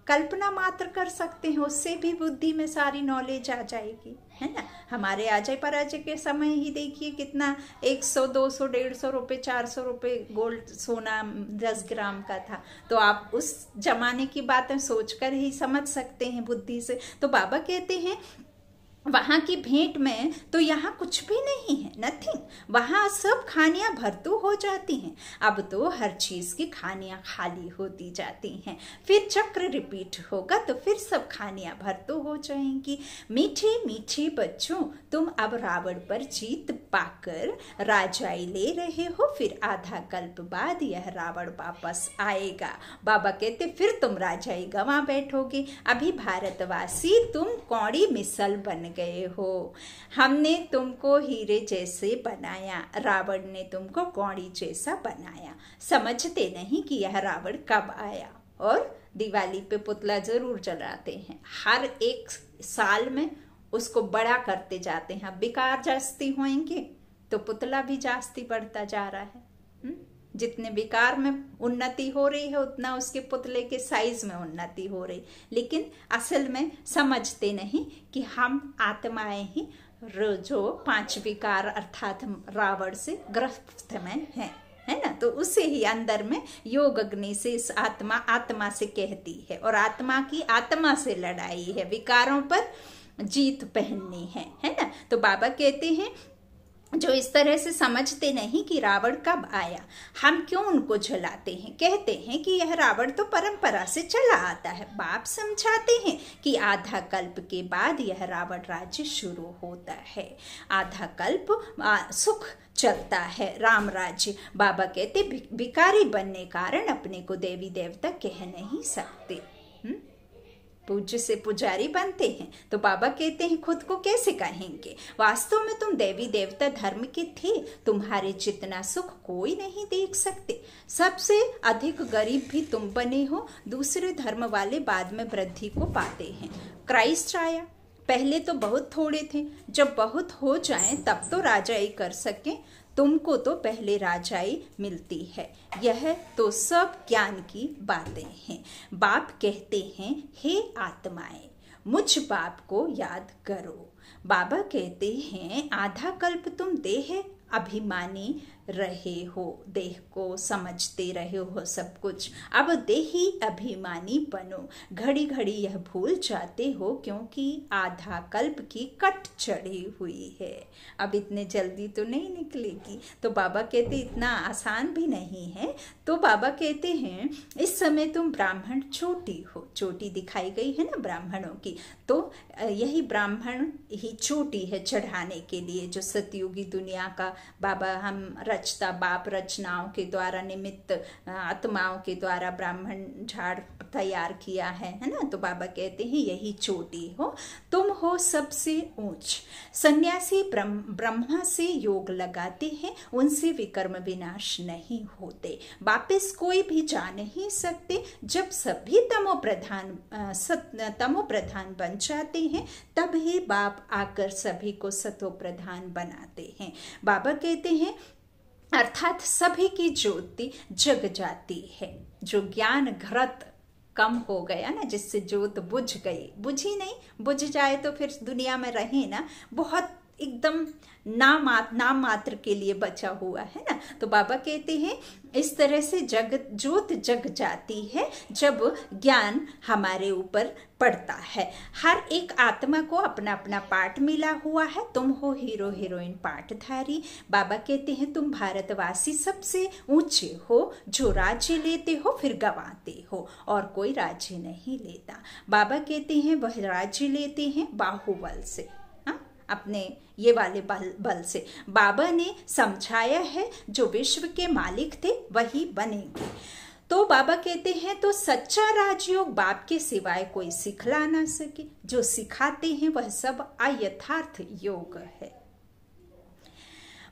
कल्पना मात्र कर सकते हैं, उससे भी बुद्धि में सारी नॉलेज आ जाएगी, है ना। हमारे अजय पराजय के समय ही देखिए कितना 100, 200, 150 रुपये, 400 रुपये गोल्ड सोना 10 ग्राम का था। तो आप उस जमाने की बातें सोचकर ही समझ सकते हैं बुद्धि से। तो बाबा कहते हैं वहां की भेंट में तो यहाँ कुछ भी नहीं है, नथिंग। वहां सब खानियां भरतू हो जाती हैं, अब तो हर चीज की खानियां खाली होती जाती हैं। फिर चक्र रिपीट होगा तो फिर सब खानियां भरतू हो जाएंगी। मीठे मीठे बच्चों, तुम अब रावण पर जीत पाकर राजाई ले रहे हो, फिर आधा कल्प बाद यह रावण वापस आएगा। बाबा कहते फिर तुम राजाई गंवा बैठोगे। अभी भारतवासी तुम कौड़ी मिसल बन गए हो, हमने तुमको हीरे जैसे बनाया, रावण ने तुमको कौड़ी जैसा बनाया। समझते नहीं कि यह रावण कब आया। और दिवाली पे पुतला जरूर जलाते हैं, हर एक साल में उसको बड़ा करते जाते हैं। अब विकार जास्ती होंगे तो पुतला भी जास्ती बढ़ता जा रहा है। जितने विकार में उन्नति हो रही है उतना उसके पुतले के साइज में उन्नति हो रही, लेकिन असल में समझते नहीं कि हम आत्माएं ही जो 5 विकार अर्थात रावण से ग्रस्त में है ना। तो उसे ही अंदर में योग अग्नि से इस आत्मा से कहती है, और आत्मा की आत्मा से लड़ाई है, विकारों पर जीत पहननी है ना। तो बाबा कहते हैं जो इस तरह से समझते नहीं कि रावण कब आया, हम क्यों उनको जलाते हैं। कहते हैं कि यह रावण तो परंपरा से चला आता है। बाप समझाते हैं कि आधा कल्प के बाद यह रावण राज्य शुरू होता है, आधा कल्प सुख चलता है, राम राज्य। बाबा कहते भिखारी बनने कारण अपने को देवी देवता कह नहीं सकते, पूज्य से पुजारी बनते हैं। तो बाबा कहते हैं खुद को कैसे कहेंगे, वास्तव में तुम देवी देवता धर्म के थे, तुम्हारे जितना सुख कोई नहीं देख सकते। सबसे अधिक गरीब भी तुम बने हो, दूसरे धर्म वाले बाद में वृद्धि को पाते हैं। क्राइस्ट आया, पहले तो बहुत थोड़े थे, जब बहुत हो जाएं तब तो राजाई कर सकें। तुमको तो पहले राजाई मिलती है। यह तो सब ज्ञान की बातें हैं। बाप कहते हैं हे आत्माएं, मुझ बाप को याद करो। बाबा कहते हैं आधा कल्प तुम देह अभिमानी रहे हो, देह को समझते रहे हो सब कुछ, अब देही अभिमानी बनो। घड़ी घड़ी यह भूल जाते हो क्योंकि आधा कल्प की कट चढ़ी हुई है, अब इतने जल्दी तो नहीं निकलेगी। तो बाबा कहते इतना आसान भी नहीं है। तो बाबा कहते हैं इस समय तुम ब्राह्मण चोटी हो, चोटी दिखाई गई है ना ब्राह्मणों की, तो यही ब्राह्मण ही चोटी है चढ़ाने के लिए, जो सतयुगी दुनिया का बाबा हम रचता बाप रचनाओं के द्वारा निमित्त आत्माओं के द्वारा ब्राह्मण झाड़ तैयार किया है ना। तो बाबा कहते हैं यही चोटी हो, तुम हो सबसे ऊंच। सन्यासी ब्रह्मा से योग लगाते हैं, उनसे विकर्म विनाश नहीं होते। वापिस कोई भी जा नहीं सकते। जब सभी तमो प्रधान बन जाते हैं तब ही बाप आकर सभी को सतो प्रधान बनाते हैं। बाबा कहते हैं अर्थात सभी की ज्योति जग जाती है। जो ज्ञान घृत कम हो गया ना, जिससे ज्योत बुझ गई, बुझी नहीं, बुझ जाए तो फिर दुनिया में रहे ना, बहुत एकदम नाम मात्र के लिए बचा हुआ है ना। तो बाबा कहते हैं इस तरह से ज्योत जग जाती है जब ज्ञान हमारे ऊपर पड़ता है। हर एक आत्मा को अपना अपना पार्ट मिला हुआ है। तुम हो हीरो हीरोइन पार्टधारी। बाबा कहते हैं तुम भारतवासी सबसे ऊंचे हो जो राज्य लेते हो फिर गंवाते हो, और कोई राज्य नहीं लेता। बाबा कहते हैं वह राज्य लेते हैं बाहुबल से, अपने ये वाले बल से। बाबा ने समझाया है जो विश्व के मालिक थे वही बनेंगे। तो बाबा कहते हैं तो सच्चा राजयोग बाप के सिवाय कोई सिखला ना सके। जो सिखाते हैं वह सब अयथार्थ योग है।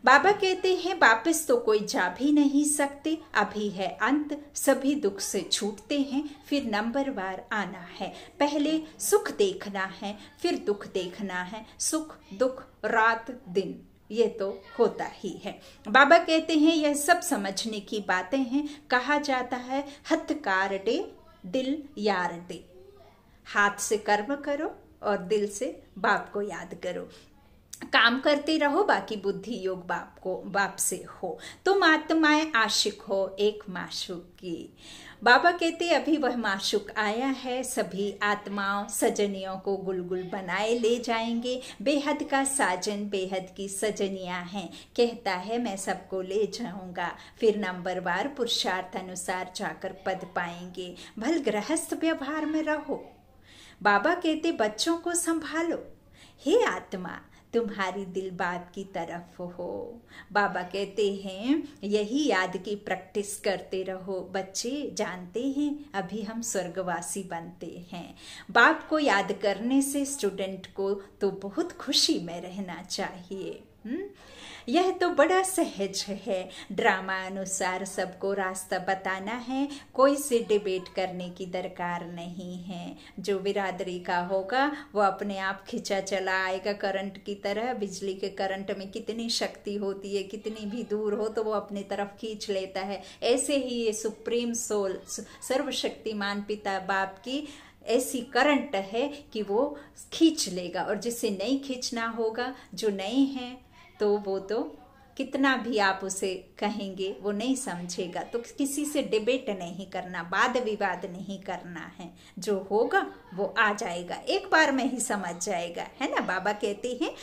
बाबा कहते हैं वापस तो कोई जा भी नहीं सकते, अभी है अंत, सभी दुख से छूटते हैं, फिर नंबरवार आना है। पहले सुख देखना है फिर दुख देखना है, सुख दुख रात दिन ये तो होता ही है। बाबा कहते हैं यह सब समझने की बातें हैं। कहा जाता है हथ कार डे दिल यार डे। हाथ से कर्म करो और दिल से बाप को याद करो। काम करते रहो, बाकी बुद्धि योग बाप से हो। तुम आत्माएं आशिक हो एक माशूक की। बाबा कहते अभी वह माशूक आया है, सभी आत्माओं सजनियों को गुलगुल बनाए ले जाएंगे। बेहद का साजन बेहद की सजनियां हैं, कहता है मैं सबको ले जाऊंगा। फिर नंबरवार पुरुषार्थ अनुसार जाकर पद पाएंगे। भल गृहस्थ व्यवहार में रहो। बाबा कहते बच्चों को संभालो। हे आत्मा तुम्हारी दिल बाप की तरफ हो। बाबा कहते हैं यही याद की प्रैक्टिस करते रहो। बच्चे जानते हैं अभी हम स्वर्गवासी बनते हैं। बाप को याद करने से स्टूडेंट को तो बहुत खुशी में रहना चाहिए। यह तो बड़ा सहज है। ड्रामा अनुसार सबको रास्ता बताना है, कोई से डिबेट करने की दरकार नहीं है। जो बिरादरी का होगा वो अपने आप खिंचा चला आएगा करंट की तरह। बिजली के करंट में कितनी शक्ति होती है, कितनी भी दूर हो तो वो अपने तरफ खींच लेता है। ऐसे ही ये सुप्रीम सोल सर्वशक्तिमान पिता बाप की ऐसी करंट है कि वो खींच लेगा, और जिसे नहीं खींचना होगा, जो नहीं है, तो वो तो कितना भी आप उसे कहेंगे वो नहीं समझेगा। तो किसी से डिबेट नहीं करना, वाद विवाद नहीं करना है। जो होगा वो आ जाएगा, एक बार में ही समझ जाएगा, है ना। बाबा कहते हैं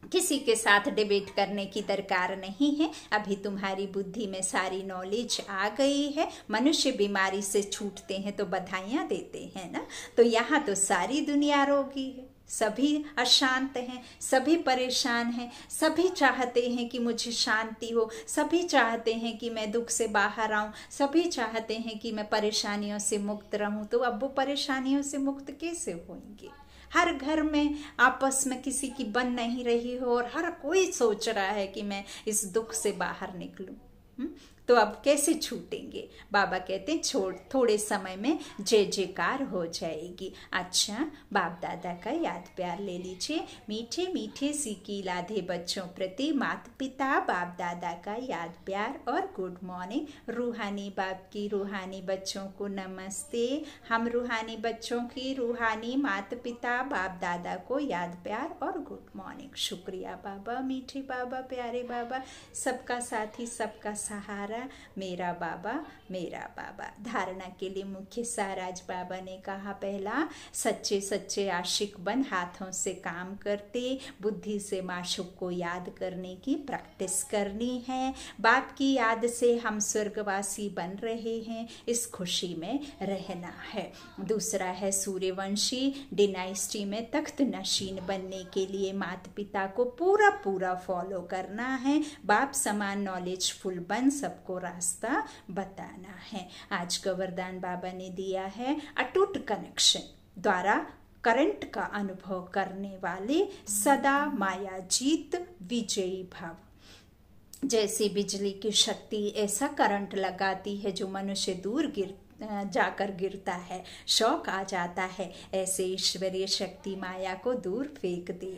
किसी के साथ डिबेट करने की दरकार नहीं है। अभी तुम्हारी बुद्धि में सारी नॉलेज आ गई है। मनुष्य बीमारी से छूटते हैं तो बधाइयाँ देते हैं ना। तो यहाँ तो सारी दुनिया रोगी है, सभी अशांत हैं, सभी परेशान हैं, सभी चाहते हैं कि मुझे शांति हो, सभी चाहते हैं कि मैं दुख से बाहर आऊं, सभी चाहते हैं कि मैं परेशानियों से मुक्त रहूं। तो अब वो परेशानियों से मुक्त कैसे होंगे? हर घर में आपस में किसी की बन नहीं रही हो और हर कोई सोच रहा है कि मैं इस दुख से बाहर निकलूं। तो अब कैसे छूटेंगे? बाबा कहते हैं थोड़े समय में जय जयकार हो जाएगी। अच्छा, बाप दादा का याद प्यार ले लीजिए। मीठे मीठे सीखी लाधे बच्चों प्रति माता पिता बाप दादा का याद प्यार और गुड मॉर्निंग। रूहानी बाप की रूहानी बच्चों को नमस्ते। हम रूहानी बच्चों की रूहानी माता पिता बाप दादा को याद प्यार और गुड मॉर्निंग। शुक्रिया बाबा, मीठे बाबा, प्यारे बाबा, सबका साथी सबका सहारा, मेरा बाबा मेरा बाबा। धारणा के लिए मुख्य सार आज बाबा ने कहा, पहला, सच्चे सच्चे आशिक बन हाथों से काम करते, बुद्धि से माशूक को याद करने की प्रैक्टिस करनी है। बाप की याद से हम स्वर्गवासी बन रहे हैं, इस खुशी में रहना है। दूसरा है सूर्यवंशी डिनाइस्टी में तख्त नशीन बनने के लिए माता पिता को पूरा पूरा फॉलो करना है। बाप समान नॉलेजफुल बन सबको रास्ता बताना है। आज का वरदान बाबा ने दिया है, अटूट कनेक्शन द्वारा करंट का अनुभव करने वाले सदा माया जीत विजयी भव। जैसे बिजली की शक्ति ऐसा करंट लगाती है जो मनुष्य दूर जाकर गिरता है, शौक आ जाता है, ऐसे ईश्वरीय शक्ति माया को दूर फेंक दे।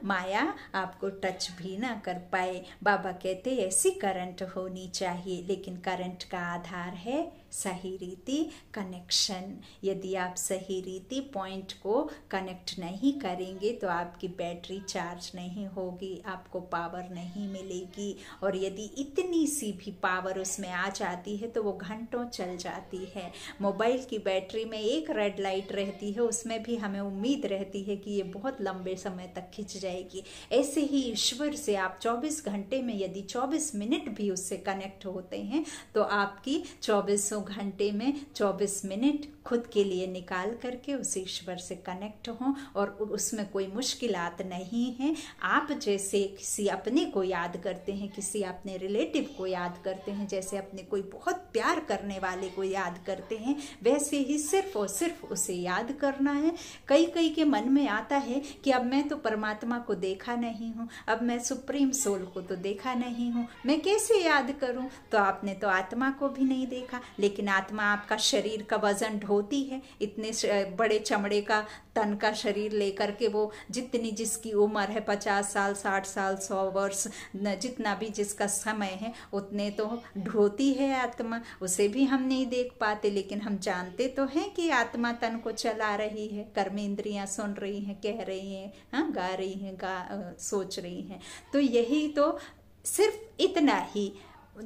माया आपको टच भी ना कर पाए। बाबा कहते ऐसी करंट होनी चाहिए, लेकिन करंट का आधार है सही रीति कनेक्शन। यदि आप सही रीति पॉइंट को कनेक्ट नहीं करेंगे तो आपकी बैटरी चार्ज नहीं होगी, आपको पावर नहीं मिलेगी। और यदि इतनी सी भी पावर उसमें आ जाती है तो वो घंटों चल जाती है। मोबाइल की बैटरी में एक रेड लाइट रहती है, उसमें भी हमें उम्मीद रहती है कि ये बहुत लंबे समय तक खिंच जाएगी। ऐसे ही ईश्वर से आप 24 घंटे में यदि 24 मिनट भी उससे कनेक्ट होते हैं तो आपकी 24 घंटे में 24 मिनट खुद के लिए निकाल करके उस ईश्वर से कनेक्ट हों। और उसमें कोई मुश्किलात नहीं है। आप जैसे किसी अपने को याद करते हैं, किसी अपने रिलेटिव को याद करते हैं, जैसे अपने कोई बहुत प्यार करने वाले को याद करते हैं, वैसे ही सिर्फ और सिर्फ उसे याद करना है। कई के मन में आता है कि अब मैं तो परमात्मा को देखा नहीं हूँ, अब मैं सुप्रीम सोल को तो देखा नहीं हूँ, मैं कैसे याद करूँ। तो आपने तो आत्मा को भी नहीं देखा, लेकिन आत्मा आपका शरीर का वजन ढोती है। इतने बड़े चमड़े का तन का शरीर लेकर के वो जितनी जिसकी उम्र है 50 साल 60 साल 100 वर्ष, जितना भी जिसका समय है उतने तो ढोती है आत्मा, उसे भी हम नहीं देख पाते। लेकिन हम जानते तो हैं कि आत्मा तन को चला रही है, कर्मेंद्रियां सुन रही हैं, कह रही हैं, हाँ गा रही हैं, सोच रही हैं। तो यही तो सिर्फ इतना ही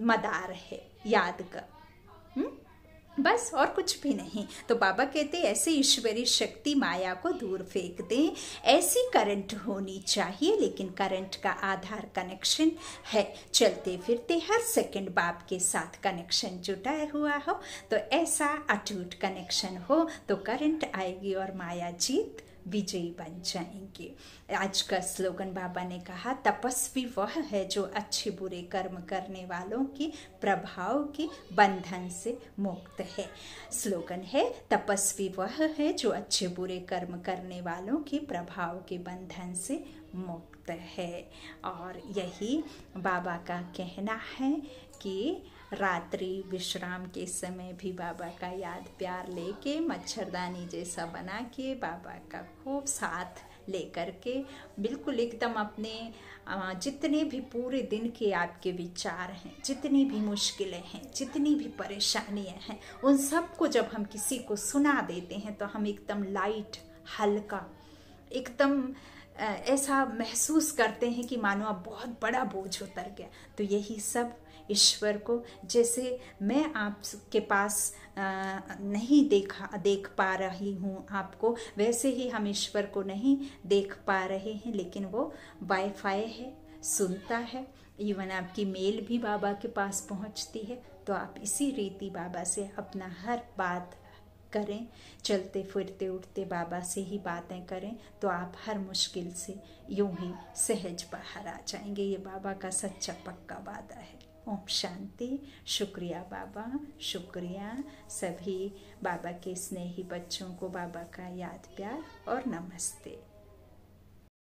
मदार है याद का, बस और कुछ भी नहीं। तो बाबा कहते ऐसे ईश्वरी शक्ति माया को दूर फेंक दें। ऐसी करंट होनी चाहिए, लेकिन करंट का आधार कनेक्शन है। चलते फिरते हर सेकंड बाप के साथ कनेक्शन जुटा हुआ हो, तो ऐसा अटूट कनेक्शन हो तो करंट आएगी और माया जीत विजयी बन जाएंगे। आज का स्लोगन बाबा ने कहा, तपस्वी वह है जो अच्छे बुरे कर्म करने वालों की प्रभाव के बंधन से मुक्त है। स्लोगन है, तपस्वी वह है जो अच्छे बुरे कर्म करने वालों के प्रभाव के बंधन से मुक्त है। और यही बाबा का कहना है कि रात्रि विश्राम के समय भी बाबा का याद प्यार लेके, मच्छरदानी जैसा बना के बाबा का खूब साथ लेकर के, बिल्कुल एकदम अपने जितने भी पूरे दिन के आपके विचार हैं, जितनी भी मुश्किलें हैं, जितनी भी परेशानियां हैं, उन सब को जब हम किसी को सुना देते हैं तो हम एकदम लाइट, हल्का, एकदम ऐसा महसूस करते हैं कि मानो अब बहुत बड़ा बोझ उतर गया। तो यही सब ईश्वर को, जैसे मैं आपके पास नहीं देख पा रही हूँ आपको, वैसे ही हम ईश्वर को नहीं देख पा रहे हैं, लेकिन वो वाईफाई है, सुनता है। इवन आपकी मेल भी बाबा के पास पहुँचती है। तो आप इसी रीति बाबा से अपना हर बात करें, चलते फिरते उठते बाबा से ही बातें करें, तो आप हर मुश्किल से यूं ही सहज बाहर आ जाएंगे। ये बाबा का सच्चा पक्का वादा है। ओम शांति। शुक्रिया बाबा, शुक्रिया सभी बाबा के स्नेही बच्चों को। बाबा का याद प्यार और नमस्ते।